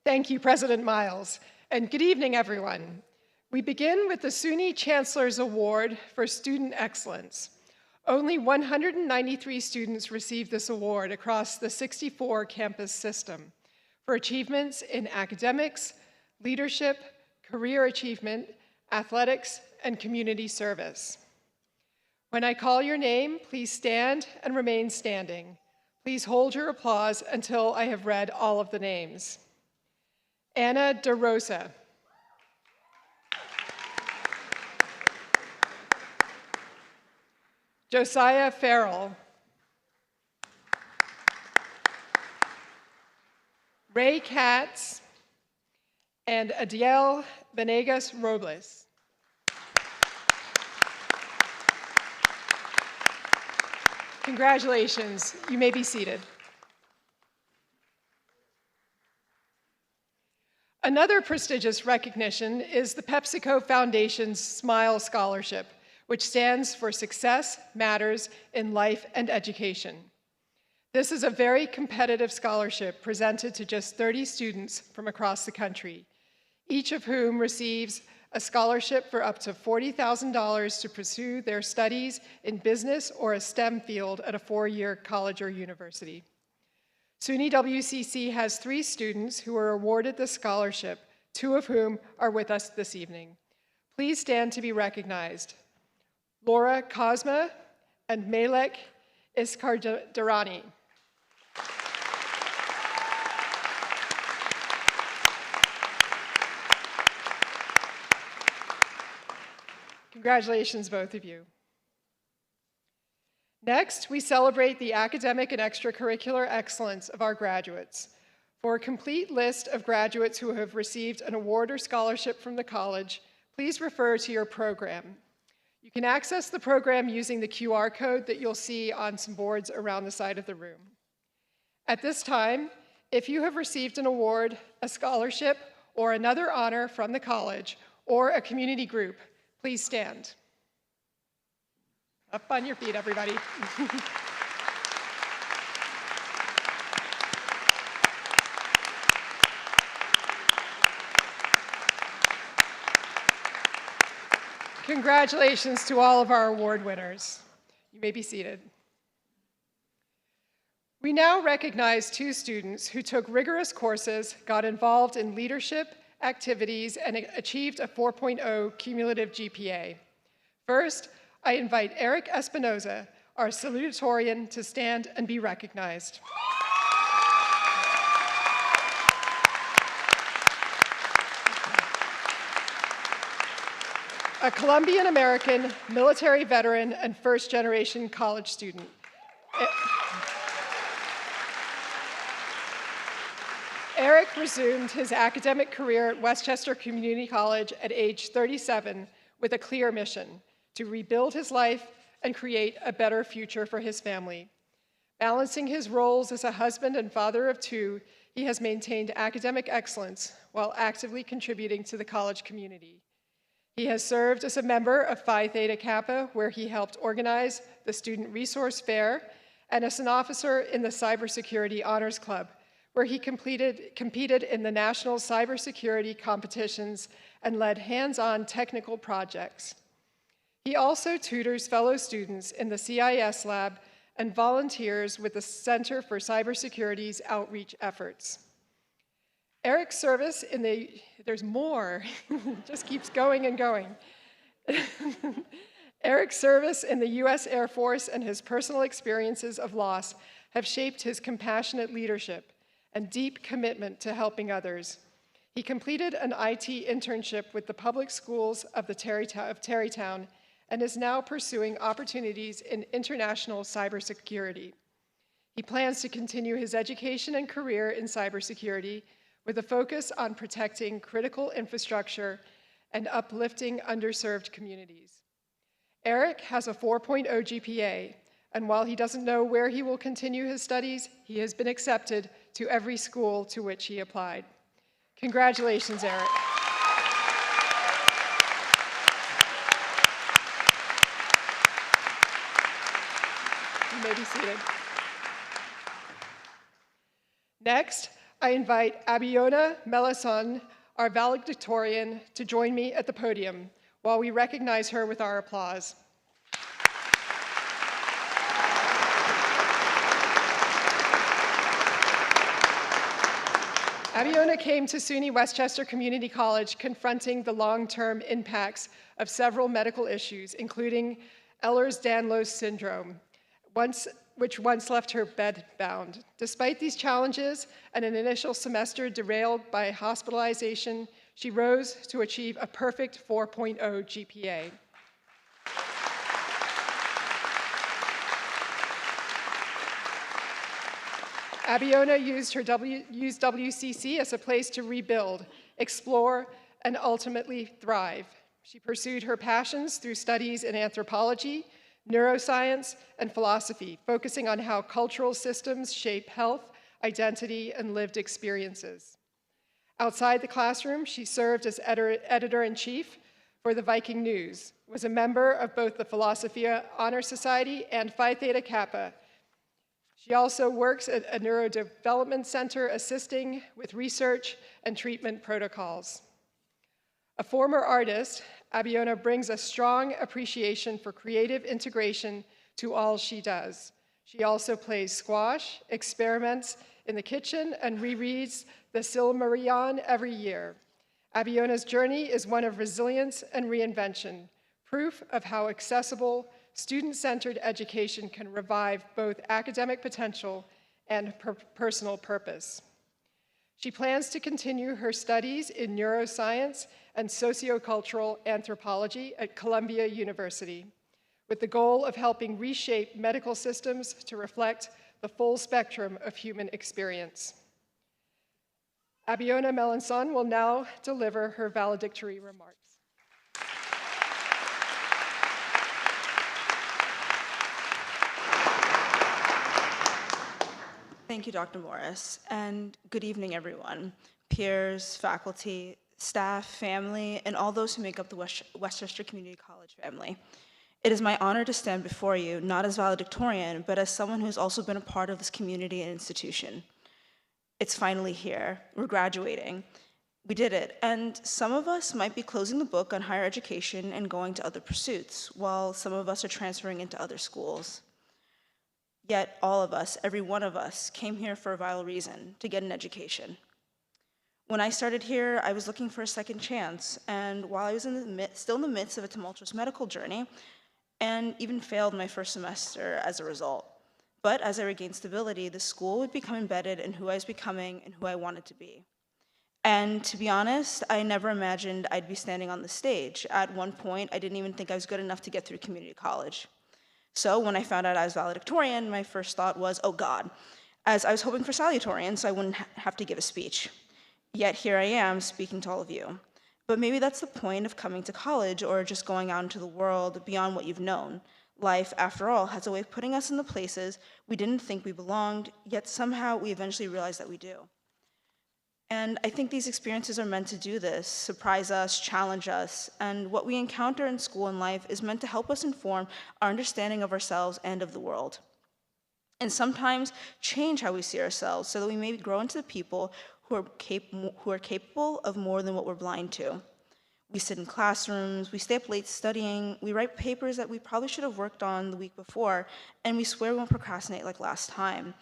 Thank you, President Miles, and good evening, everyone. We begin with the SUNY Chancellor's Award for Student Excellence. Only 193 students received this award across the 64 campus system for achievements in academics, leadership, career achievement, athletics, and community service. When I call your name, please stand and remain standing. Please hold your applause until I have read all of the names. Anna DeRosa. Josiah Farrell. Ray Katz and Adiel Venegas Robles. Congratulations, you may be seated. Another prestigious recognition is the PepsiCo Foundation's Smile Scholarship, which stands for Success Matters in Life and Education. This is a very competitive scholarship presented to just 30 students from across the country, each of whom receives a scholarship for up to $40,000 to pursue their studies in business or a STEM field at a 4-year college or university. SUNY WCC has 3 students who were awarded the scholarship, 2 of whom are with us this evening. Please stand to be recognized. Laura Cosma and Malek Iskardarani. Congratulations, both of you. Next, we celebrate the academic and extracurricular excellence of our graduates. For a complete list of graduates who have received an award or scholarship from the college, please refer to your program. You can access the program using the QR code that you'll see on some boards around the side of the room. At this time, if you have received an award, a scholarship, or another honor from the college or a community group, please stand. Up on your feet, everybody. Congratulations to all of our award winners. You may be seated. We now recognize 2 students who took rigorous courses, got involved in leadership activities, and achieved a 4.0 cumulative GPA. First, I invite Eric Espinoza, our salutatorian, to stand and be recognized. A Colombian American, military veteran, and first-generation college student. Eric resumed his academic career at Westchester Community College at age 37 with a clear mission: to rebuild his life and create a better future for his family. Balancing his roles as a husband and father of 2, he has maintained academic excellence while actively contributing to the college community. He has served as a member of Phi Theta Kappa, where he helped organize the Student Resource Fair, and as an officer in the Cybersecurity Honors Club, where he competed in the national cybersecurity competitions and led hands-on technical projects. He also tutors fellow students in the CIS lab and volunteers with the Center for Cybersecurity's outreach efforts. Eric's service in the, there's more, just keeps going and going. Eric's service in the US Air Force and his personal experiences of loss have shaped his compassionate leadership and deep commitment to helping others. He completed an IT internship with the public schools of Tarrytown and is now pursuing opportunities in international cybersecurity. He plans to continue his education and career in cybersecurity with a focus on protecting critical infrastructure and uplifting underserved communities. Eric has a 4.0 GPA, and while he doesn't know where he will continue his studies, he has been accepted to every school to which he applied. Congratulations, Eric. You may be seated. Next, I invite Abiona Melason, our valedictorian, to join me at the podium while we recognize her with our applause. Abiona came to SUNY Westchester Community College confronting the long-term impacts of several medical issues, including Ehlers-Danlos syndrome, which once left her bedbound. Despite these challenges and an initial semester derailed by hospitalization, she rose to achieve a perfect 4.0 GPA. Abiona used WCC as a place to rebuild, explore, and ultimately thrive. She pursued her passions through studies in anthropology, neuroscience, and philosophy, focusing on how cultural systems shape health, identity, and lived experiences. Outside the classroom, she served as editor-in-chief for the Viking News, was a member of both the Philosophia Honor Society and Phi Theta Kappa. She also works at a neurodevelopment center assisting with research and treatment protocols. A former artist, Abiona brings a strong appreciation for creative integration to all she does. She also plays squash, experiments in the kitchen, and rereads the Silmarillion every year. Abiona's journey is one of resilience and reinvention, proof of how accessible, student-centered education can revive both academic potential and personal purpose. She plans to continue her studies in neuroscience and sociocultural anthropology at Columbia University, with the goal of helping reshape medical systems to reflect the full spectrum of human experience. Abiona Melanson will now deliver her valedictory remarks. Thank you, Dr. Morris, and good evening, everyone. Peers, faculty, staff, family, and all those who make up the Westchester Community College family. It is my honor to stand before you, not as valedictorian, but as someone who's also been a part of this community and institution. It's finally here. We're graduating. We did it, and some of us might be closing the book on higher education and going to other pursuits, while some of us are transferring into other schools. Yet all of us, every one of us, came here for a vital reason, to get an education. When I started here, I was looking for a second chance, and while I was still in the midst of a tumultuous medical journey, and even failed my first semester as a result. But as I regained stability, the school would become embedded in who I was becoming and who I wanted to be. And to be honest, I never imagined I'd be standing on the stage. At one point, I didn't even think I was good enough to get through community college. So when I found out I was valedictorian, my first thought was, oh God, as I was hoping for salutatorian so I wouldn't have to give a speech. Yet here I am speaking to all of you. But maybe that's the point of coming to college or just going out into the world beyond what you've known. Life, after all, has a way of putting us in the places we didn't think we belonged, yet somehow we eventually realize that we do. And I think these experiences are meant to do this, surprise us, challenge us, and what we encounter in school and life is meant to help us inform our understanding of ourselves and of the world. And sometimes change how we see ourselves so that we may grow into the people who are capable of more than what we're blind to. We sit in classrooms, we stay up late studying, we write papers that we probably should have worked on the week before, and we swear we won't procrastinate like last time.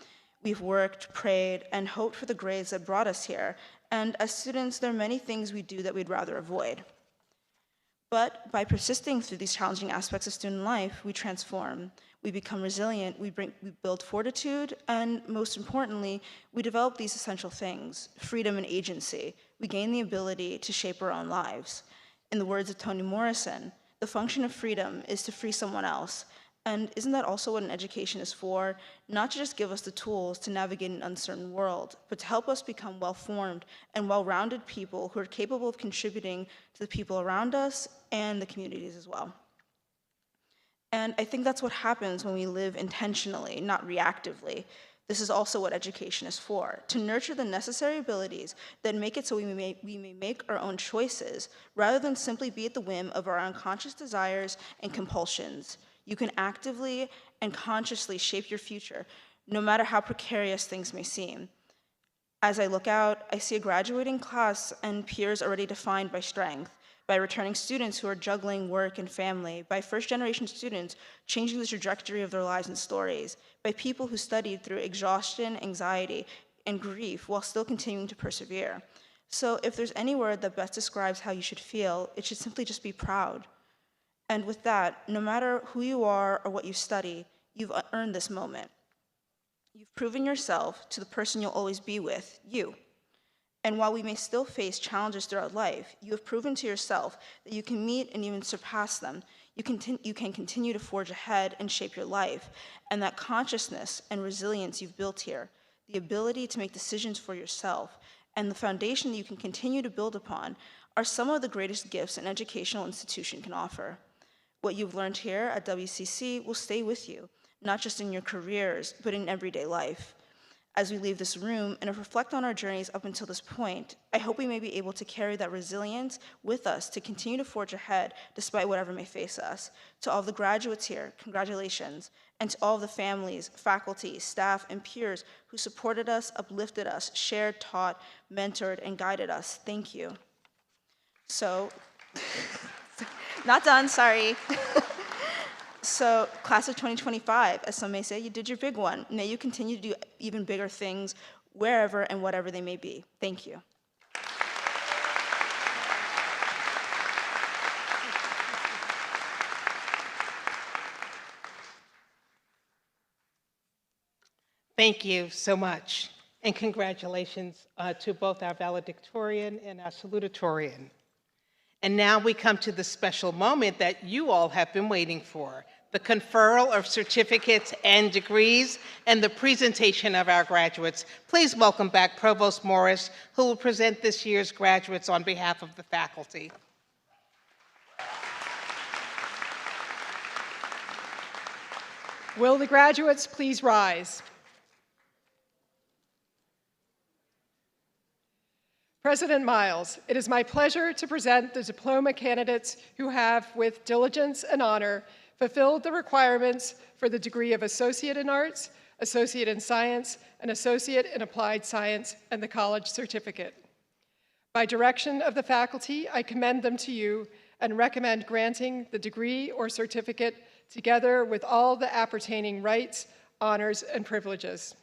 We've worked, prayed, and hoped for the grades that brought us here, and as students, there are many things we do that we'd rather avoid. But by persisting through these challenging aspects of student life, we transform. We become resilient, we build fortitude, and most importantly, we develop these essential things, freedom and agency. We gain the ability to shape our own lives. In the words of Toni Morrison, the function of freedom is to free someone else. And isn't that also what an education is for? Not to just give us the tools to navigate an uncertain world, but to help us become well-formed and well-rounded people who are capable of contributing to the people around us and the communities as well. And I think that's what happens when we live intentionally, not reactively. This is also what education is for, to nurture the necessary abilities that make it so we may make our own choices, rather than simply be at the whim of our unconscious desires and compulsions. You can actively and consciously shape your future, no matter how precarious things may seem. As I look out, I see a graduating class and peers already defined by strength, by returning students who are juggling work and family, by first-generation students changing the trajectory of their lives and stories, by people who studied through exhaustion, anxiety, and grief while still continuing to persevere. So if there's any word that best describes how you should feel, it should simply just be proud. And with that, no matter who you are or what you study, you've earned this moment. You've proven yourself to the person you'll always be with, you. And while we may still face challenges throughout life, you have proven to yourself that you can meet and even surpass them. You can continue to forge ahead and shape your life. And that consciousness and resilience you've built here, the ability to make decisions for yourself, and the foundation that you can continue to build upon are some of the greatest gifts an educational institution can offer. What you've learned here at WCC will stay with you, not just in your careers, but in everyday life. As we leave this room and reflect on our journeys up until this point, I hope we may be able to carry that resilience with us to continue to forge ahead despite whatever may face us. To all of the graduates here, congratulations. And to all of the families, faculty, staff, and peers who supported us, uplifted us, shared, taught, mentored, and guided us, thank you. So, not done, sorry. So, class of 2025, as some may say, you did your big one. May you continue to do even bigger things wherever and whatever they may be. Thank you. Thank you so much. And congratulations to both our valedictorian and our salutatorian. And now we come to the special moment that you all have been waiting for, the conferral of certificates and degrees and the presentation of our graduates. Please welcome back Provost Morris, who will present this year's graduates on behalf of the faculty. Will the graduates please rise? President Miles, it is my pleasure to present the diploma candidates who have, with diligence and honor, fulfilled the requirements for the degree of Associate in Arts, Associate in Science, and Associate in Applied Science, and the college certificate. By direction of the faculty, I commend them to you and recommend granting the degree or certificate together with all the appertaining rights, honors, and privileges.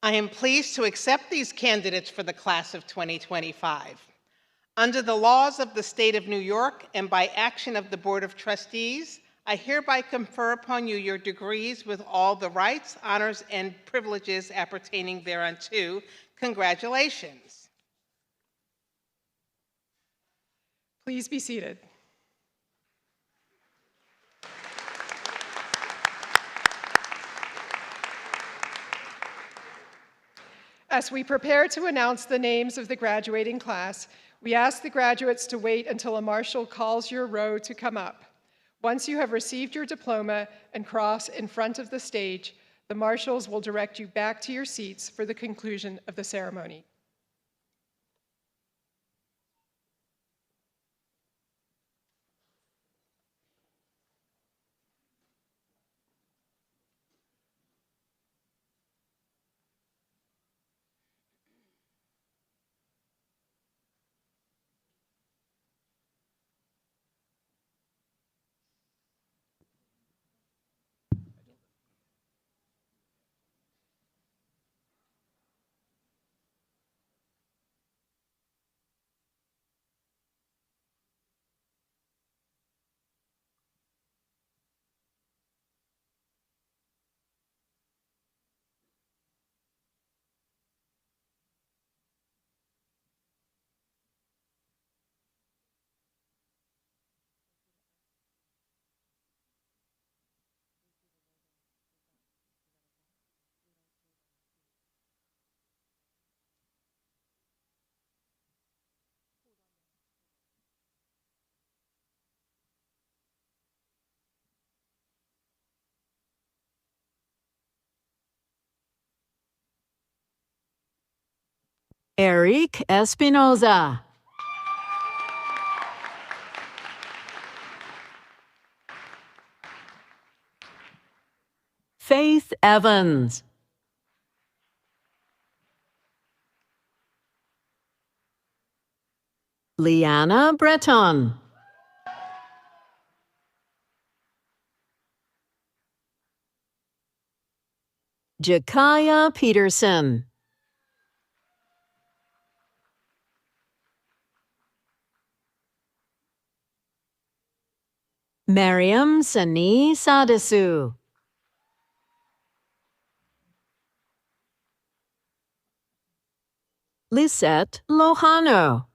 I am pleased to accept these candidates for the class of 2025. Under the laws of the state of New York and by action of the Board of Trustees, I hereby confer upon you your degrees with all the rights, honors, and privileges appertaining thereunto. Congratulations. Please be seated. As we prepare to announce the names of the graduating class, we ask the graduates to wait until a marshal calls your row to come up. Once you have received your diploma and cross in front of the stage, the marshals will direct you back to your seats for the conclusion of the ceremony. Eric Espinoza. Faith Evans. Liana Breton. Jakaya Peterson. Mariam Sani Sadisu. Lisette Lohano.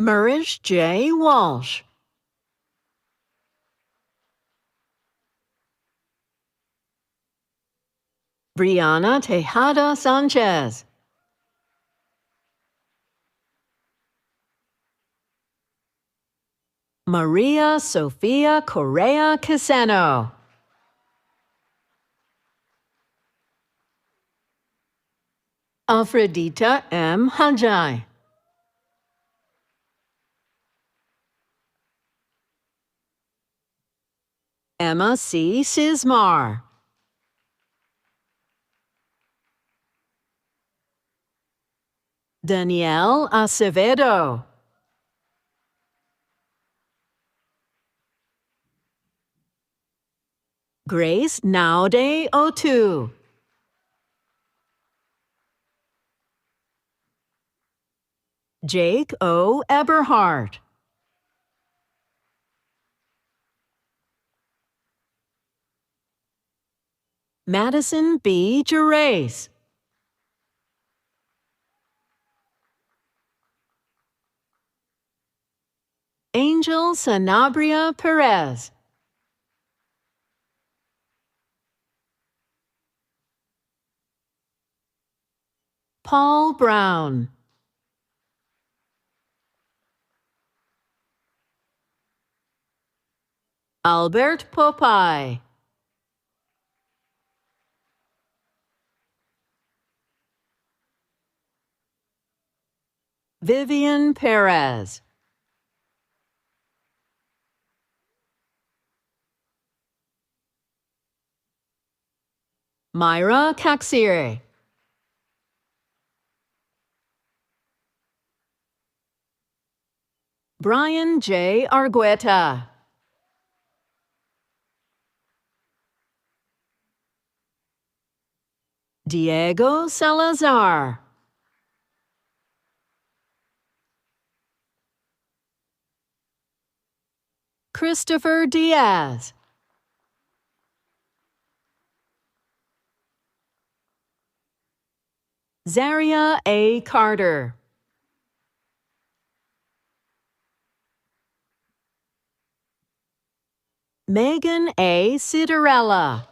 Murish J. Walsh. Brianna Tejada Sanchez. Maria Sofia Correa Casano. Alfredita M. Hajai. Emma C. Sismar. Danielle Acevedo. Grace Naude Otu. Jake O. Eberhardt. Madison B. Gervais. Angel Sanabria Perez. Paul Brown. Albert Popeye. Vivian Perez. Myra Caxire. Brian J. Argueta. Diego Salazar. Christopher Diaz. Zaria A. Carter. Megan A. Citarella.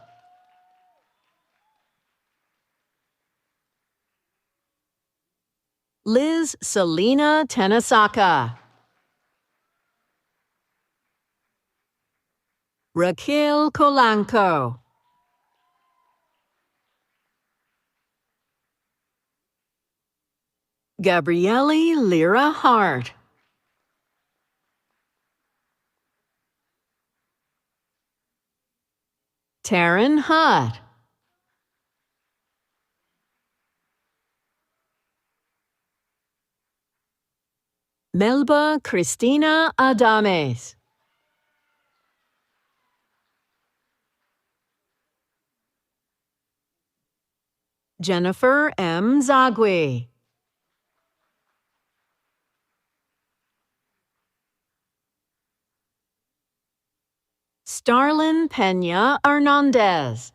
Liz Selena Tenesaka. Raquel Colanco. Gabriele Lyra Hart. Taryn Hutt. Melba Cristina Adames. Jennifer M. Zagwi. Starlin Pena Hernandez.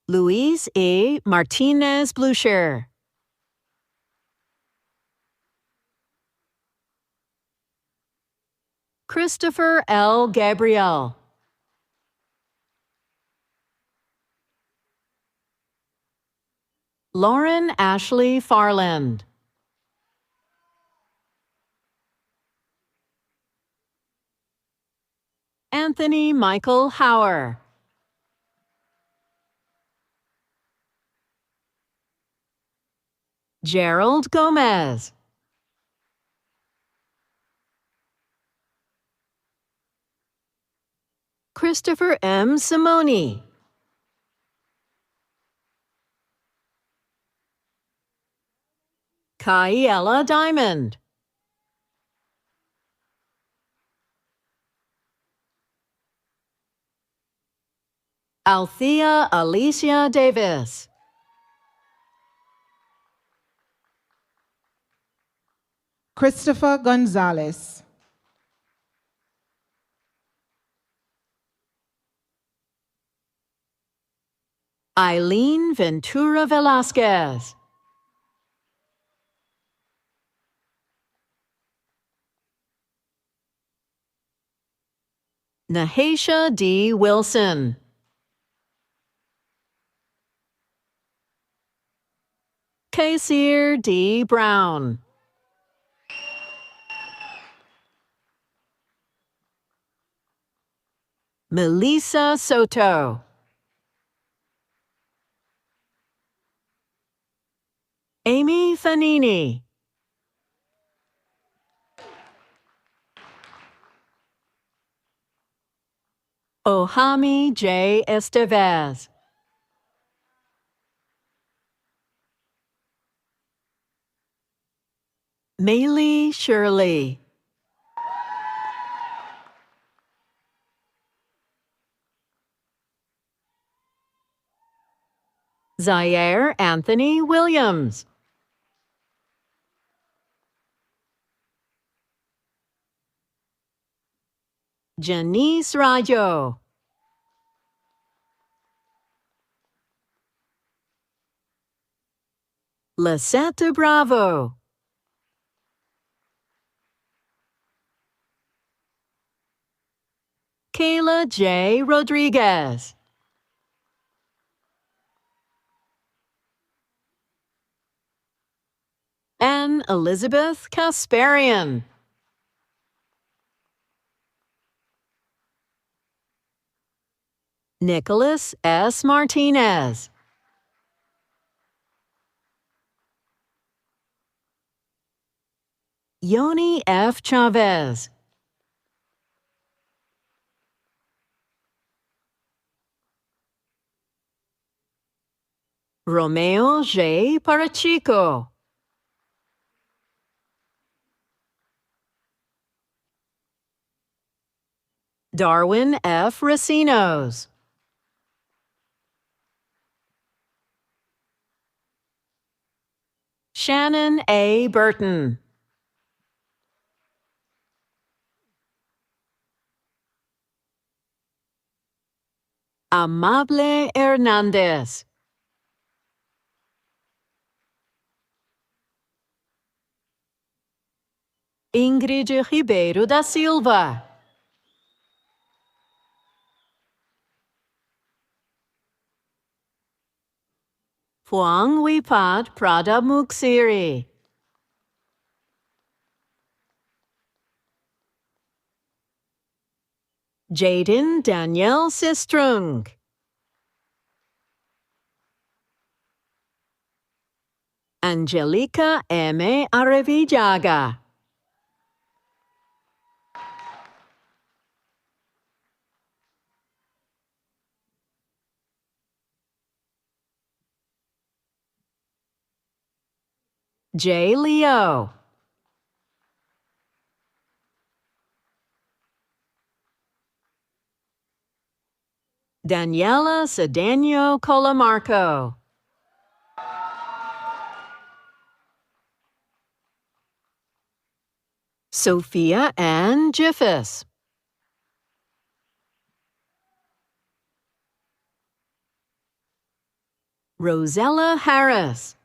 Luis E. Martinez Blucher. Christopher L. Gabriel. Lauren Ashley Farland. Anthony Michael Hauer. Gerald Gomez. Christopher M. Simoni. Kaiella Diamond. Althea Alicia Davis. Christopher Gonzalez. Eileen Ventura Velasquez. Nahasha D. Wilson. Kaysir D. Brown. Melissa Soto. Amy Fanini. Ohami J. Estevez. Maylee Shirley. Zaire Anthony Williams. Janice Rayo. Lisette Bravo. Kayla J. Rodriguez. Anne Elizabeth Kasparian. Nicholas S. Martinez. Yoni F. Chavez. Romeo J. Parachico. Darwin F. Racinos. Shannon A. Burton. Amable Hernandez. Ingrid Ribeiro da Silva. Phuong Wipat Prada Muksiri. Jaden Danielle Sistrung. Angelica M. Arevillaga. J. Leo. Daniela Cedeno Colamarco. Sophia Ann Jiffis. Rosella Harris.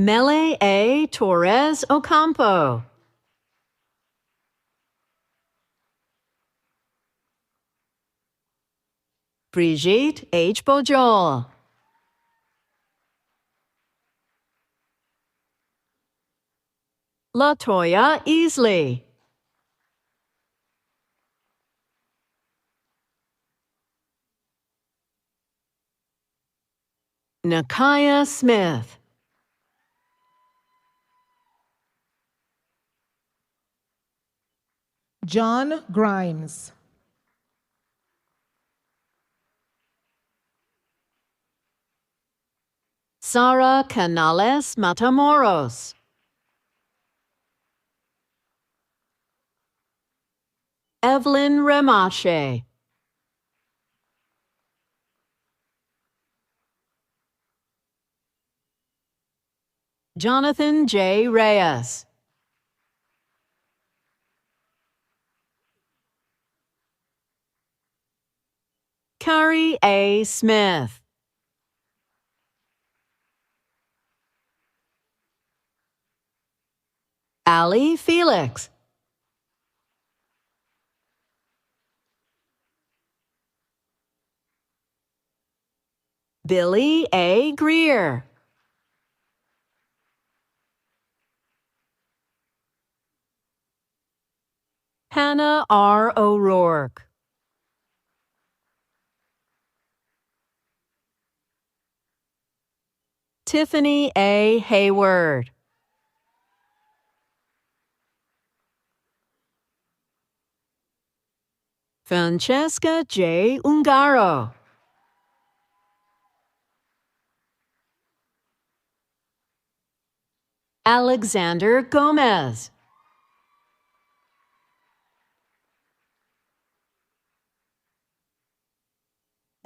Mele A. Torres Ocampo. Brigitte H. Bojol. Latoya Easley. Nakaya Smith. John Grimes. Sara Canales Matamoros. Evelyn Remache. Jonathan J. Reyes. Carrie A. Smith. Ali Felix. Billy A. Greer. Hannah R. O'Rourke. Tiffany A. Hayward. Francesca J. Ungaro. Alexander Gomez.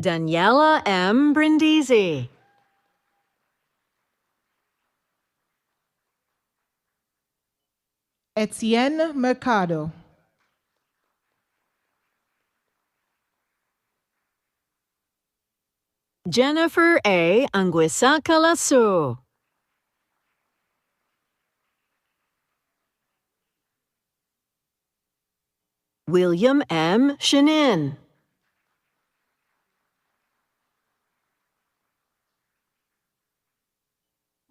Daniela M. Brindisi. Etienne Mercado. Jennifer A. Anguisaka Lasso. William M. Shenin.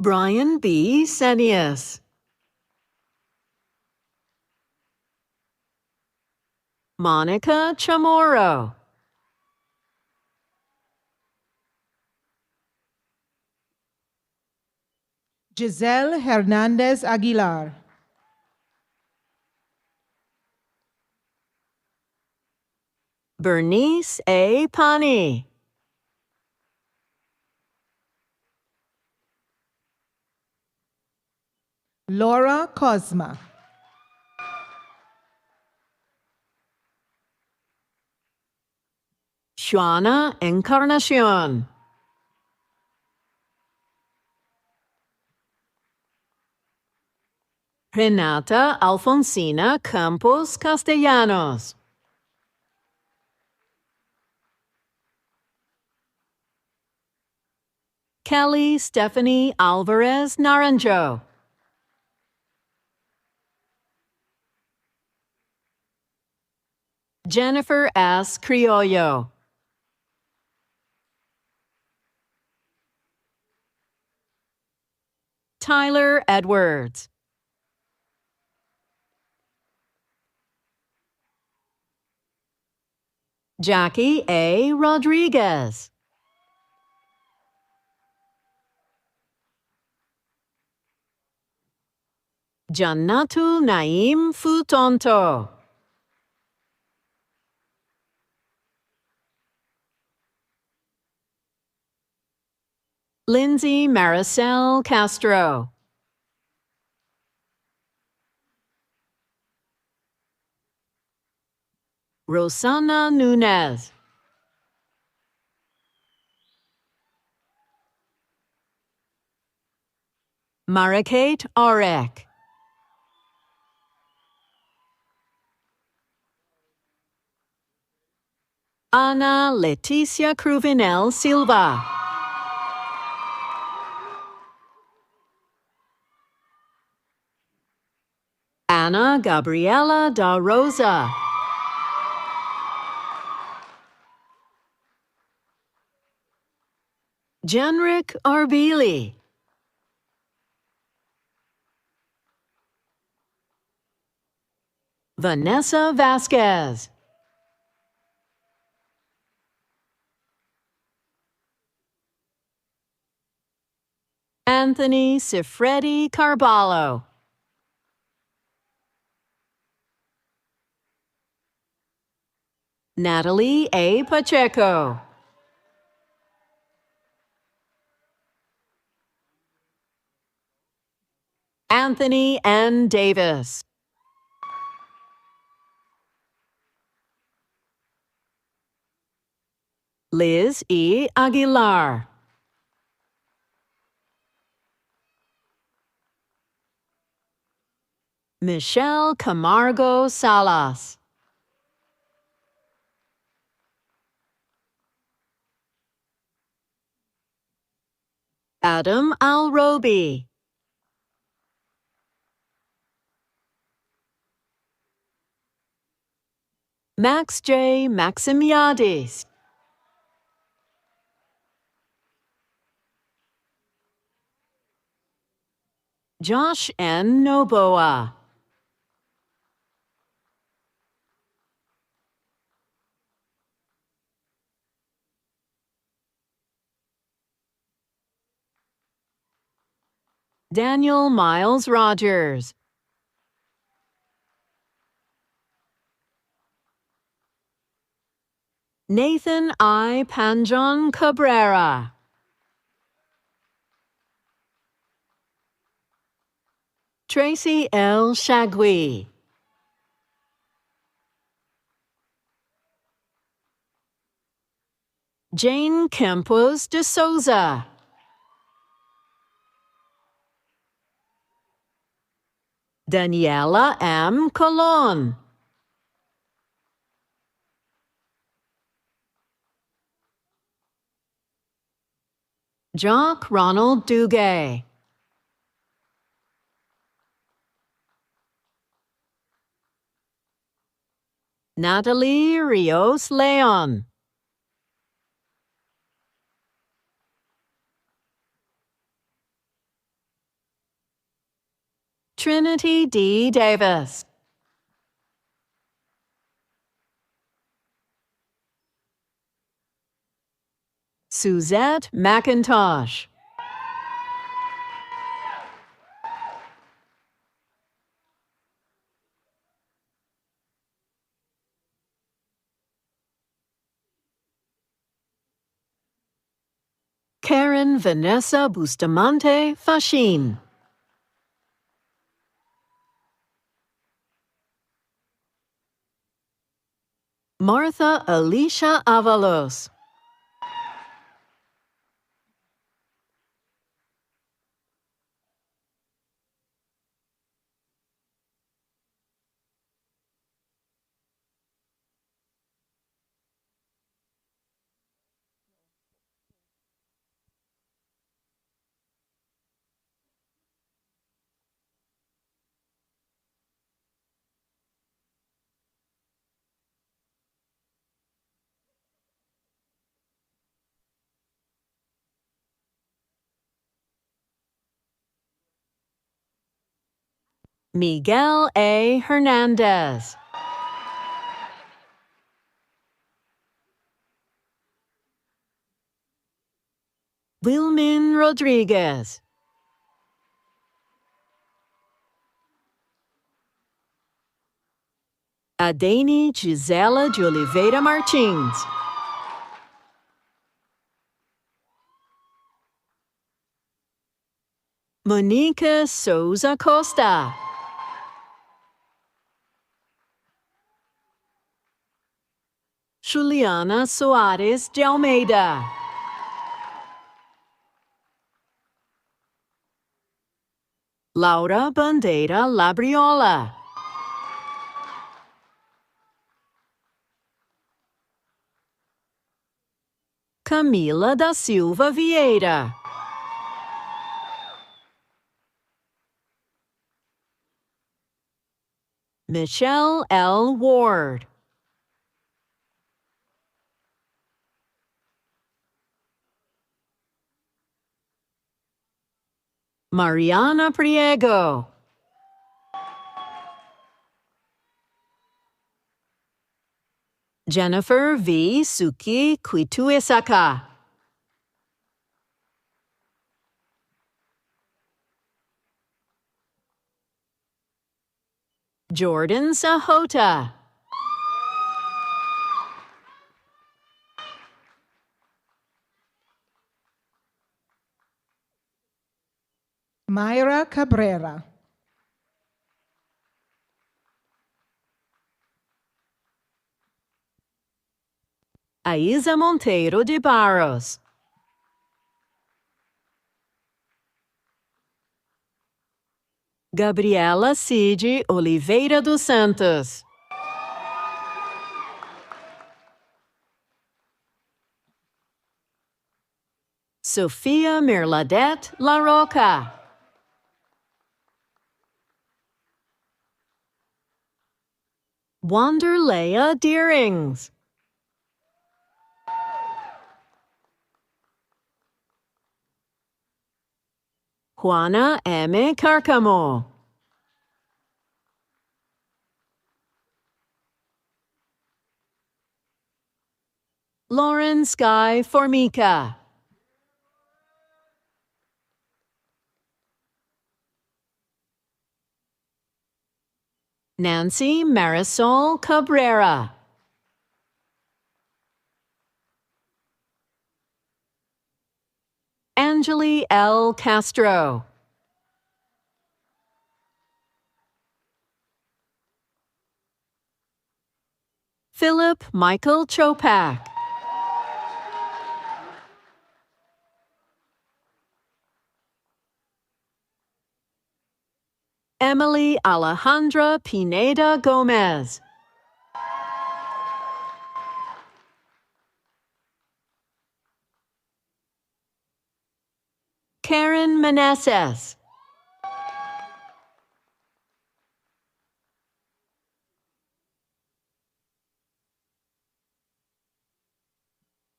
Brian B. Senius. Monica Chamorro. Giselle Hernandez Aguilar. Bernice A. Pani. Laura Cosma. Juana Encarnacion. Renata Alfonsina Campos Castellanos. Kelly Stephanie Alvarez Naranjo. Jennifer S. Criollo. Tyler Edwards. Jackie A. Rodriguez. Jannatul Naim Futonto. Lindsay Maricel Castro. Rosana Nunez. Marikate Orek. Ana Leticia Cruvinel Silva. Ana Gabriela da Rosa. Jenrick Arbili. Vanessa Vasquez. Anthony Sifredi Carballo. Natalie A. Pacheco. Anthony N. Davis. Liz E. Aguilar. Michelle Camargo Salas. Adam Alrobi. Max J. Maximiadis. Josh N. Noboa. Daniel Miles Rogers. Nathan I. Panjon Cabrera. Tracy L. Shagui. Jane Campos de Souza. Daniela M. Colon. Jock Ronald Duguay. Natalie Rios Leon. Trinity D. Davis. Suzette McIntosh. Karen Vanessa Bustamante Fashin. Martha Alicia Avalos. Miguel A. Hernandez. Wilmin Rodriguez. Adene Gisela de Oliveira Martins. Monica Souza Costa. Juliana Soares de Almeida. Laura Bandeira Labriola. Camila da Silva Vieira. Michelle L. Ward. Mariana Priego. Jennifer V. Suki Quituesaka. Jordan Sahota. Mayra Cabrera. Aisa Monteiro de Barros. Gabriela Cid Oliveira dos Santos. Sofia Merladette Laroca. Wanderleia Deerings. Juana M. Carcamo. Lauren Sky Formica. Nancy Marisol Cabrera. Angeli L. Castro. Philip Michael Chopak. Emily Alejandra Pineda Gomez. Karen Meneses.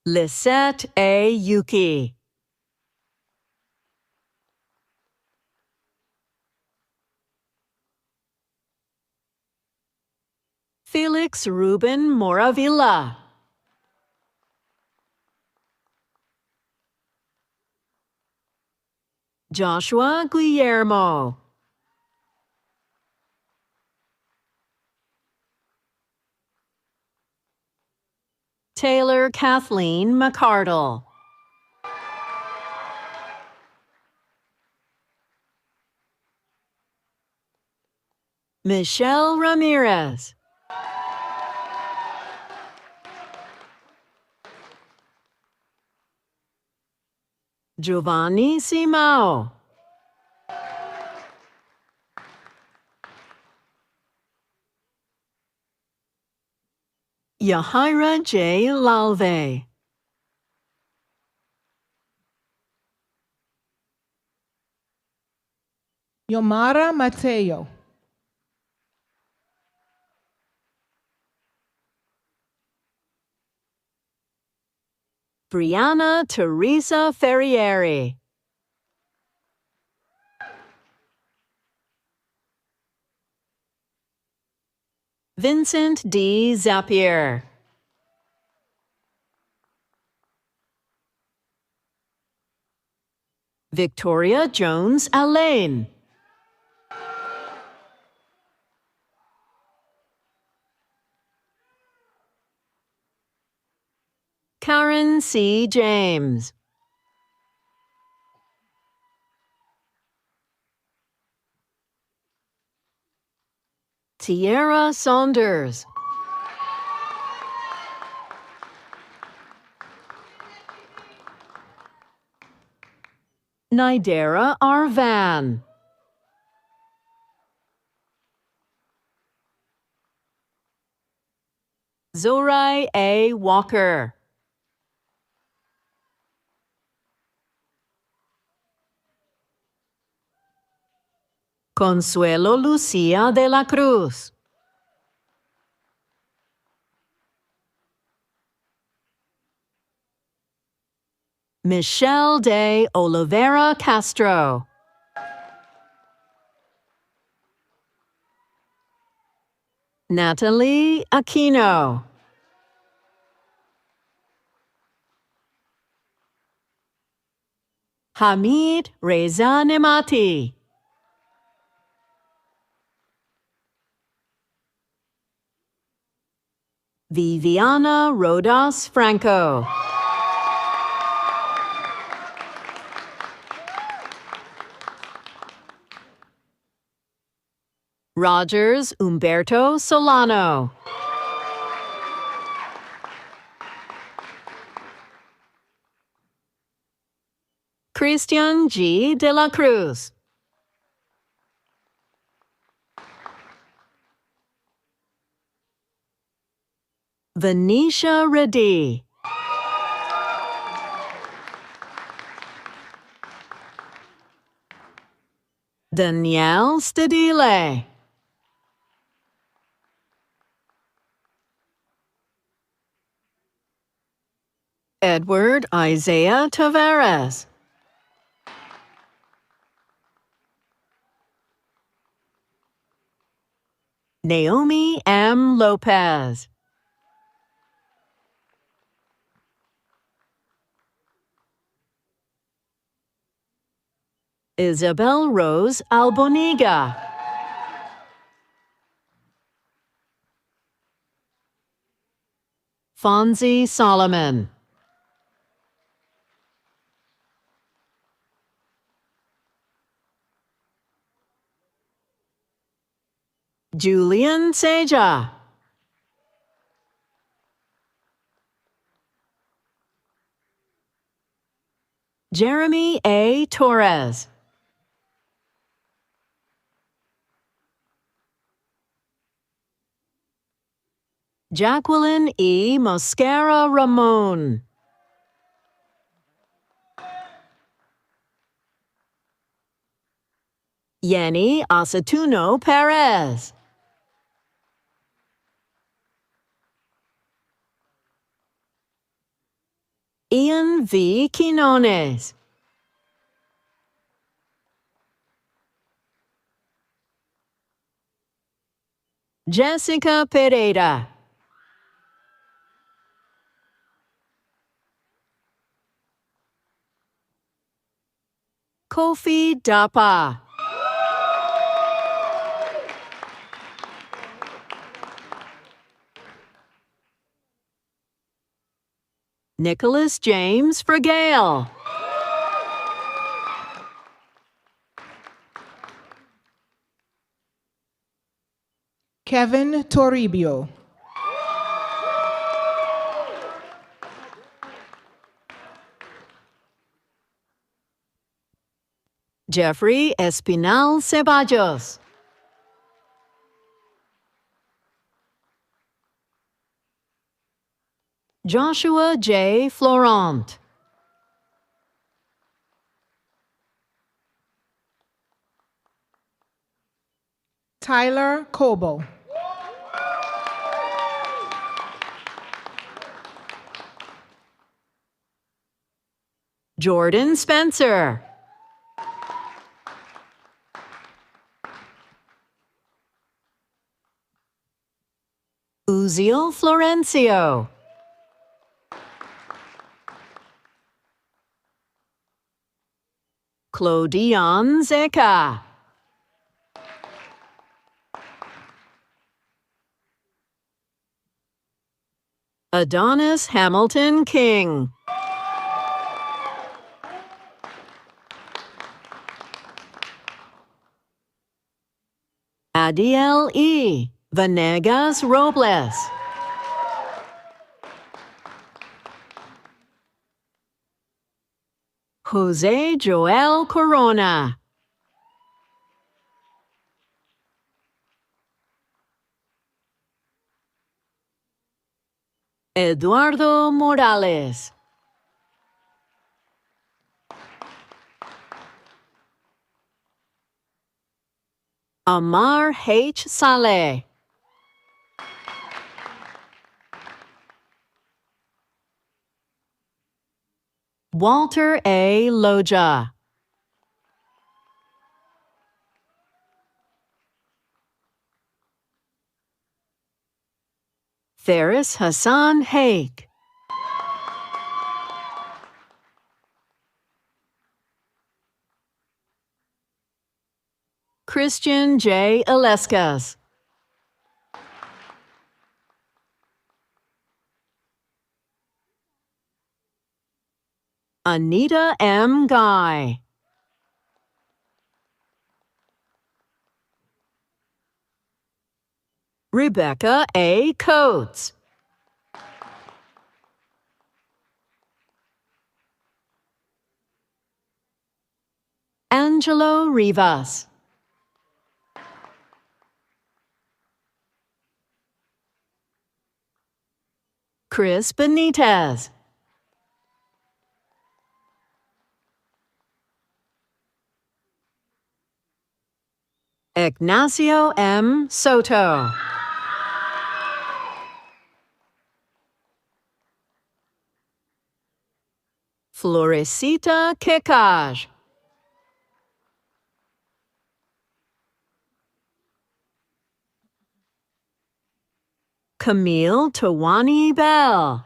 Lisette A. Yuki. Felix Ruben Moravilla. Joshua Guillermo. Taylor Kathleen McCardle. Michelle Ramirez. Giovanni Simao. Yahaira J. Lalve. Yomara Mateo. Brianna Teresa Ferrieri. Vincent D. Zapier. Victoria Jones Allain. Karen C. James. Tierra Saunders. Nidera Arvan. Zorai A. Walker. Consuelo Lucia de la Cruz. Michelle de Oliveira Castro. Natalie Aquino. Hamid Reza Nemati. Viviana Rodas Franco. Rogers Umberto Solano. Christian G. de la Cruz. Venetia Reddy. Danielle Stadile. Edward Isaiah Tavares. Naomi M. Lopez. Isabel Rose Alboniga. Fonzie Solomon. Julian Seja. Jeremy A. Torres. Jacqueline E. Mosquera Ramon. Yenny Acetuno Perez. Ian V. Quinones. Jessica Pereira. Kofi Dapa. Nicholas James Fragale. Kevin Toribio. Jeffrey Espinal Ceballos. Joshua J. Florent. Tyler Cobo. Jordan Spencer. Uziel Florencio. Clodion Zeka. Adonis Hamilton King. Adiel E. Vanegas Robles. Jose Joel Corona. Eduardo Morales. Amar H. Saleh. Walter A. Loja. Ferris Hassan Haik. Christian J. Alescas. Anita M. Guy. Rebecca A. Coates. Angelo Rivas. Chris Benitez. Ignacio M. Soto. Florecita Kekaj. Camille Tawani Bell.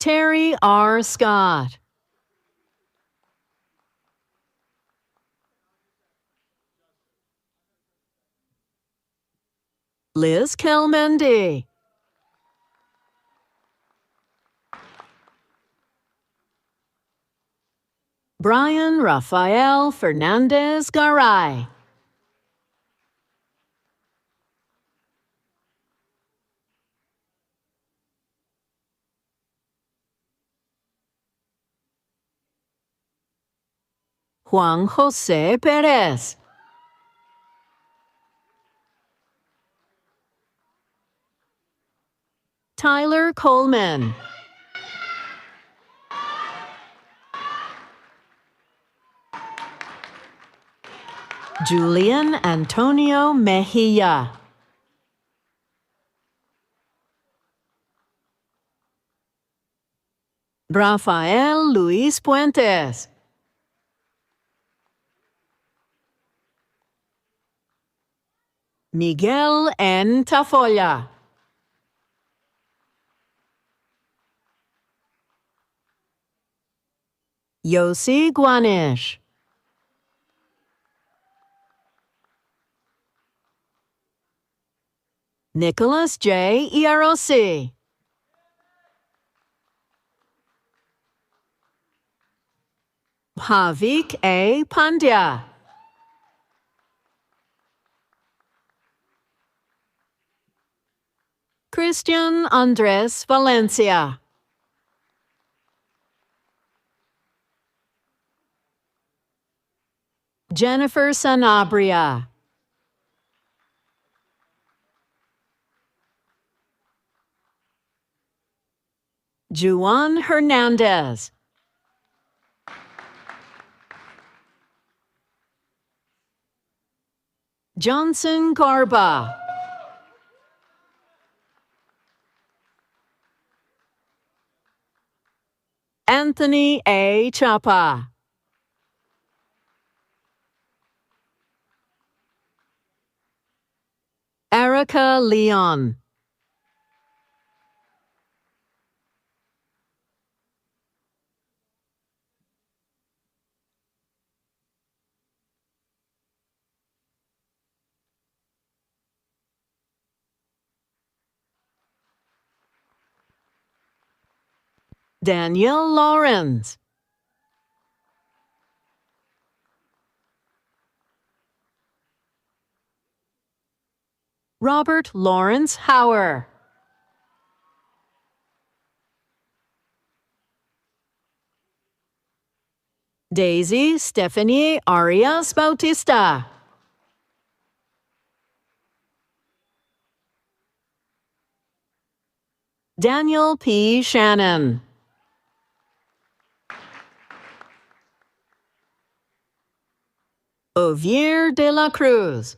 Terry R. Scott. Liz Kelmendi. Brian Rafael Fernandez Garay. Juan José Pérez. Tyler Coleman. Julian Antonio Mejia. Rafael Luis Puentes. Miguel N. Tafolla. Yossi Guanish. Nicholas J. Iarosi. Havik A. Pandya. Christian Andres Valencia. Jennifer Sanabria. Juan Hernandez. Johnson Garba. Anthony A. Chapa. Erica Leon. Daniel Lawrence. Robert Lawrence Hauer. Daisy Stephanie Arias Bautista. Daniel P. Shannon. Ovier de la Cruz.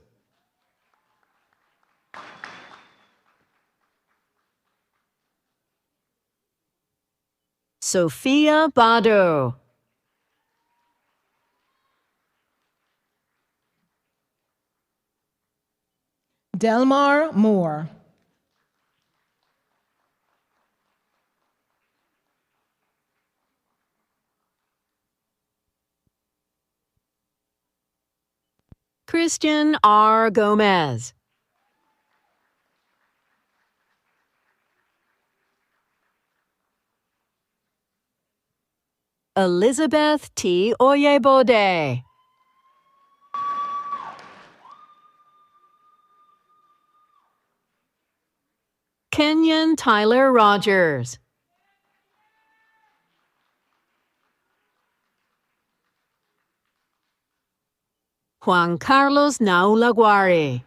Sophia Bado. Delmar Moore. Christian R. Gomez. Elizabeth T. Oyebode. Kenyon Tyler Rogers. Juan Carlos Naulaguari.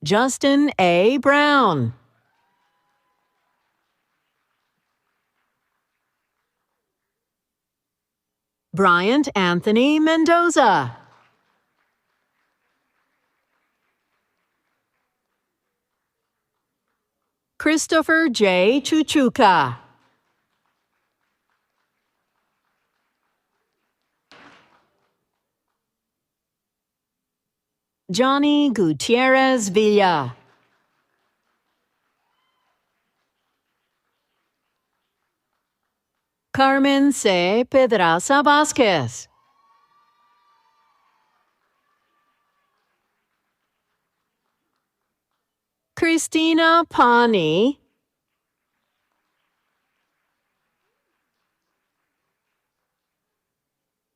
Justin A. Brown. Bryant Anthony Mendoza. Christopher J. Chuchuka. Johnny Gutierrez Villa. Carmen C. Pedraza Vasquez. Christina Pani.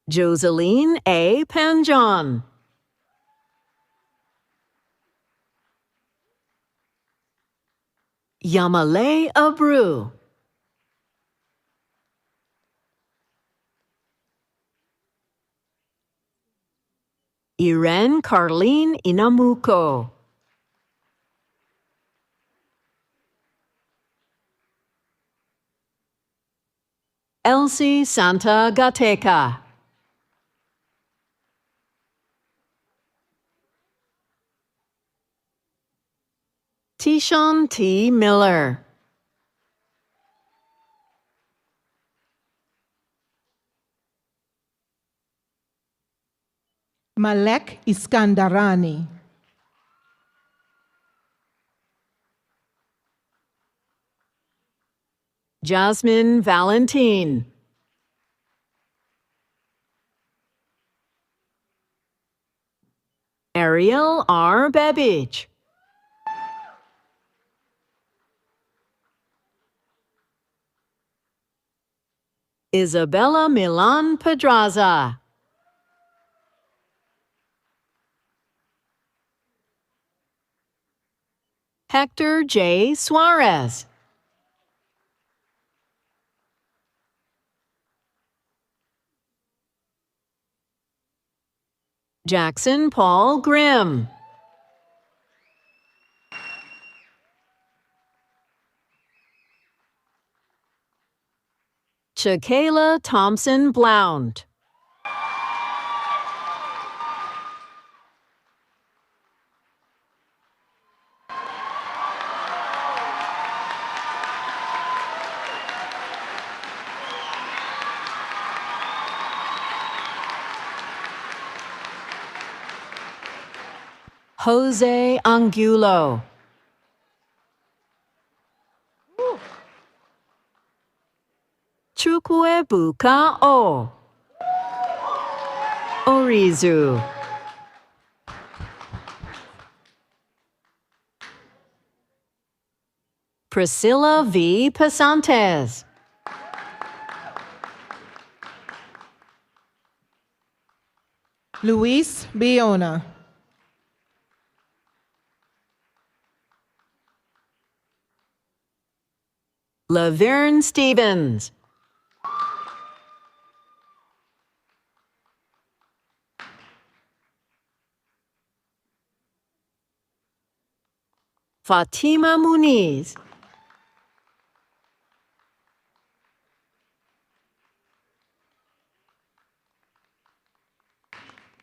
Joseline A. Panjon. Yamale Abreu. Irene Carlene Inamuko. Elsie Santa Gateca. Tishon T. Miller. Malek Iskandarani. Jasmine Valentin. Ariel R. Babich. Isabella Milan Pedraza. Hector J. Suarez. Jackson Paul Grimm. Chakayla Thompson Blount. Jose Angulo. Chukwuebuka O. Orizu. Priscilla V. Pasantes. Luis Biona. Laverne Stevens. Fatima Muniz.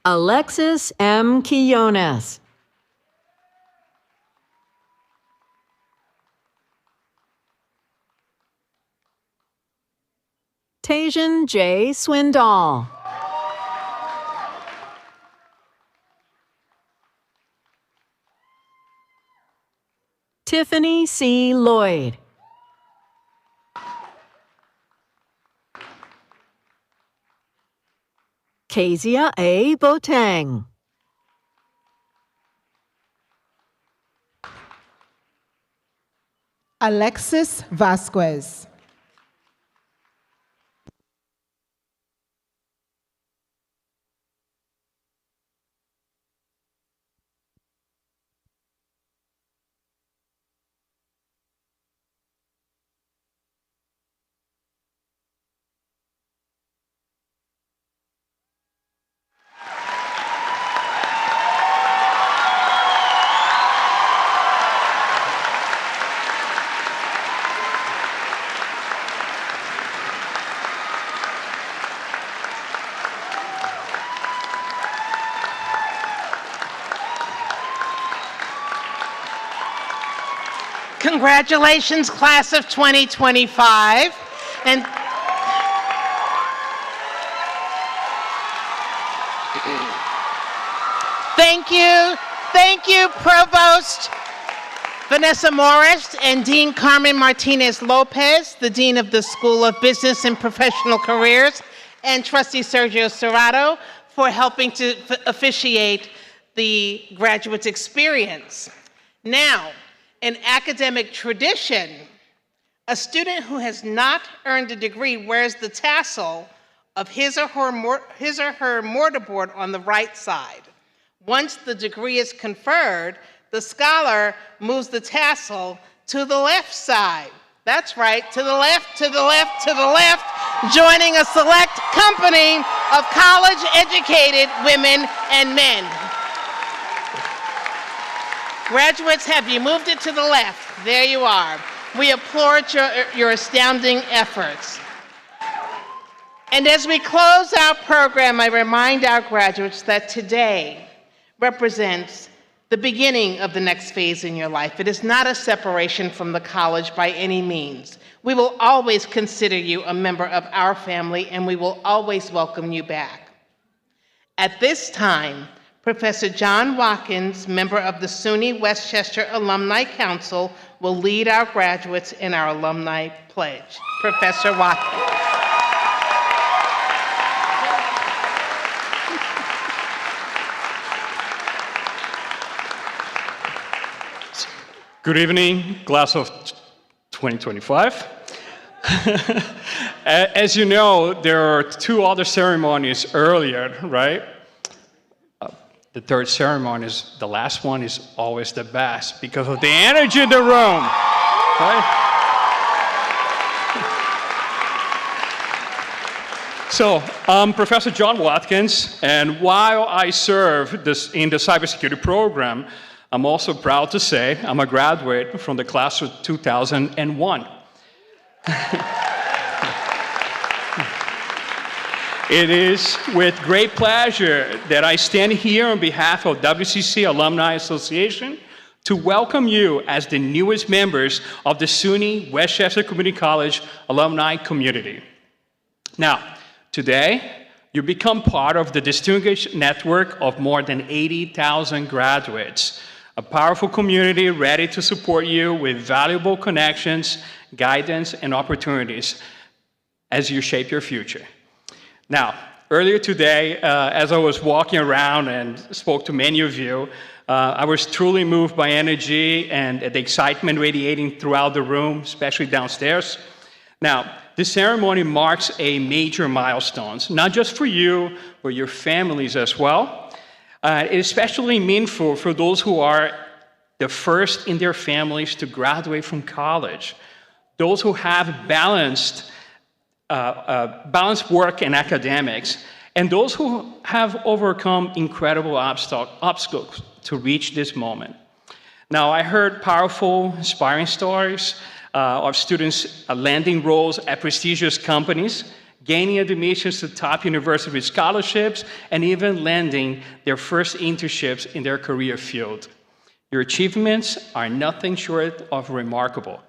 Alexis M. Quillones. Tajan J. Swindoll. Tiffany C. Lloyd. Kezia A. Botang. Alexis Vasquez. Congratulations, class of 2025. And thank you, Provost Vanessa Morris and Dean Carmen Martinez Lopez, the Dean of the School of Business and Professional Careers, and Trustee Sergio Serrato for helping to officiate the graduates' experience. Now, in academic tradition, a student who has not earned a degree wears the tassel of his or her mortarboard on the right side. Once the degree is conferred, the scholar moves the tassel to the left side. That's right, to the left, to the left, to the left, joining a select company of college-educated women and men. Graduates, have you moved it to the left? There you are. We applaud your astounding efforts. And as we close our program, I remind our graduates that today represents the beginning of the next phase in your life. It is not a separation from the college by any means. We will always consider you a member of our family, and we will always welcome you back. At this time, Professor John Watkins, member of the SUNY Westchester Alumni Council, will lead our graduates in our alumni pledge. Professor Watkins. Good evening, class of 2025. As you know, there are two other ceremonies earlier, right? The third ceremony is, the last one is always the best because of the energy in the room, right? So, I'm Professor John Watkins, and while I serve in the cybersecurity program, I'm also proud to say I'm a graduate from the class of 2001. It is with great pleasure that I stand here on behalf of WCC Alumni Association to welcome you as the newest members of the SUNY Westchester Community College alumni community. Now, today, you become part of the distinguished network of more than 80,000 graduates, a powerful community ready to support you with valuable connections, guidance, and opportunities as you shape your future. Now, earlier today, as I was walking around and spoke to many of you, I was truly moved by energy and the excitement radiating throughout the room, especially downstairs. Now, this ceremony marks a major milestone, not just for you, but your families as well. It is especially meaningful for those who are the first in their families to graduate from college, those who have balanced work and academics, and those who have overcome incredible obstacles to reach this moment. Now, I heard powerful, inspiring stories of students landing roles at prestigious companies, gaining admissions to top university scholarships, and even landing their first internships in their career field. Your achievements are nothing short of remarkable.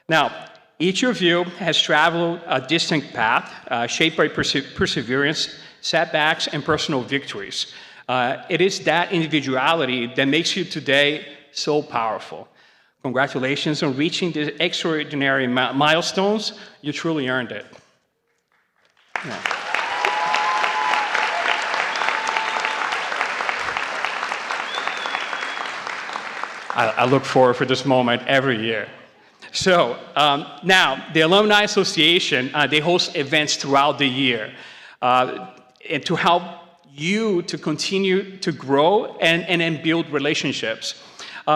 Now, each of you has traveled a distinct path, shaped by perseverance, setbacks, and personal victories. It is that individuality that makes you today so powerful. Congratulations on reaching these extraordinary milestones. You truly earned it. Yeah. I look forward for this moment every year. So now, the Alumni Association, they host events throughout the year and to help you to continue to grow and build relationships.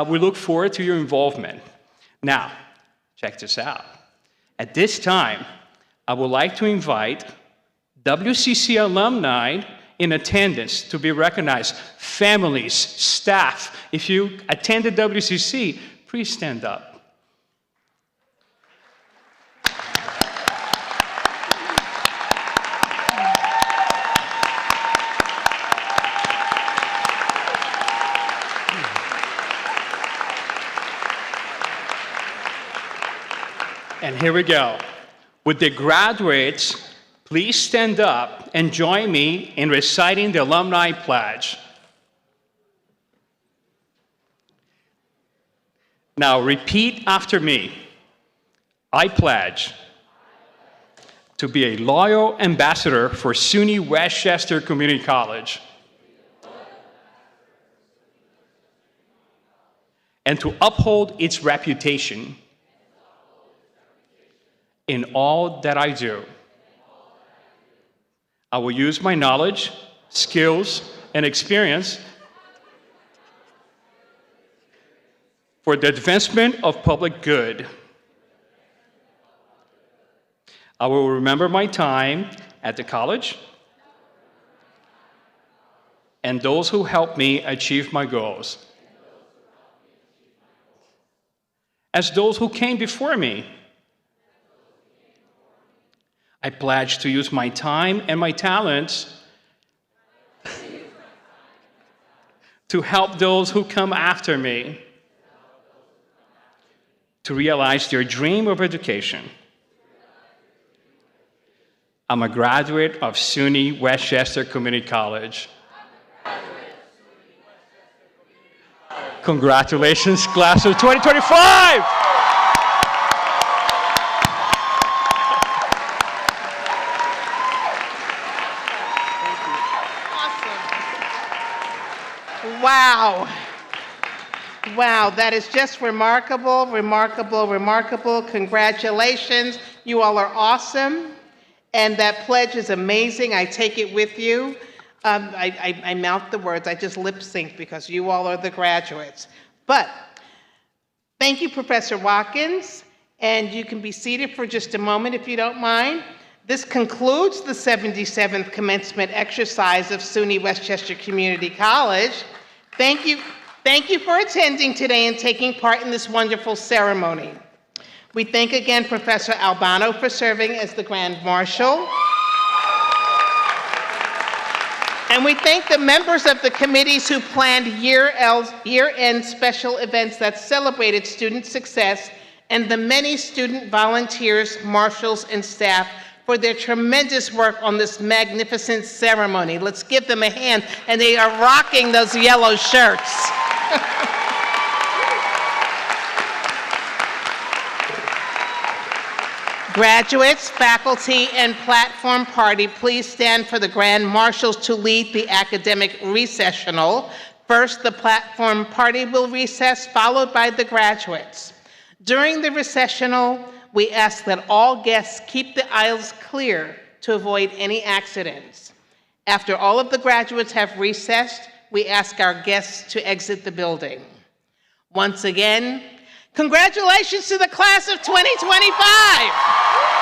We look forward to your involvement. Now, check this out. At this time, I would like to invite WCC alumni in attendance to be recognized, families, staff. If you attended WCC, please stand up. And here we go. Would the graduates please stand up and join me in reciting the Alumni Pledge? Now repeat after me. I pledge to be a loyal ambassador for SUNY Westchester Community College and to uphold its reputation in all that I do. I will use my knowledge, skills, and experience for the advancement of public good. I will remember my time at the college and those who helped me achieve my goals. As those who came before me, I pledge to use my time and my talents to help those who come after me to realize their dream of education. I'm a graduate of SUNY Westchester Community College. Congratulations, class of 2025! Wow. Wow, that is just remarkable, remarkable, remarkable. Congratulations. You all are awesome. And that pledge is amazing. I take it with you. I mouth the words. I just lip sync because you all are the graduates. But thank you, Professor Watkins. And you can be seated for just a moment if you don't mind. This concludes the 77th commencement exercise of SUNY Westchester Community College. Thank you for attending today and taking part in this wonderful ceremony. We thank again Professor Albano for serving as the Grand Marshal. And we thank the members of the committees who planned year-end special events that celebrated student success, and the many student volunteers, marshals, and staff for their tremendous work on this magnificent ceremony. Let's give them a hand, and they are rocking those yellow shirts. Graduates, faculty, and platform party, please stand for the Grand Marshals to lead the academic recessional. First, the platform party will recess, followed by the graduates. During the recessional, we ask that all guests keep the aisles clear to avoid any accidents. After all of the graduates have recessed, we ask our guests to exit the building. Once again, congratulations to the class of 2025.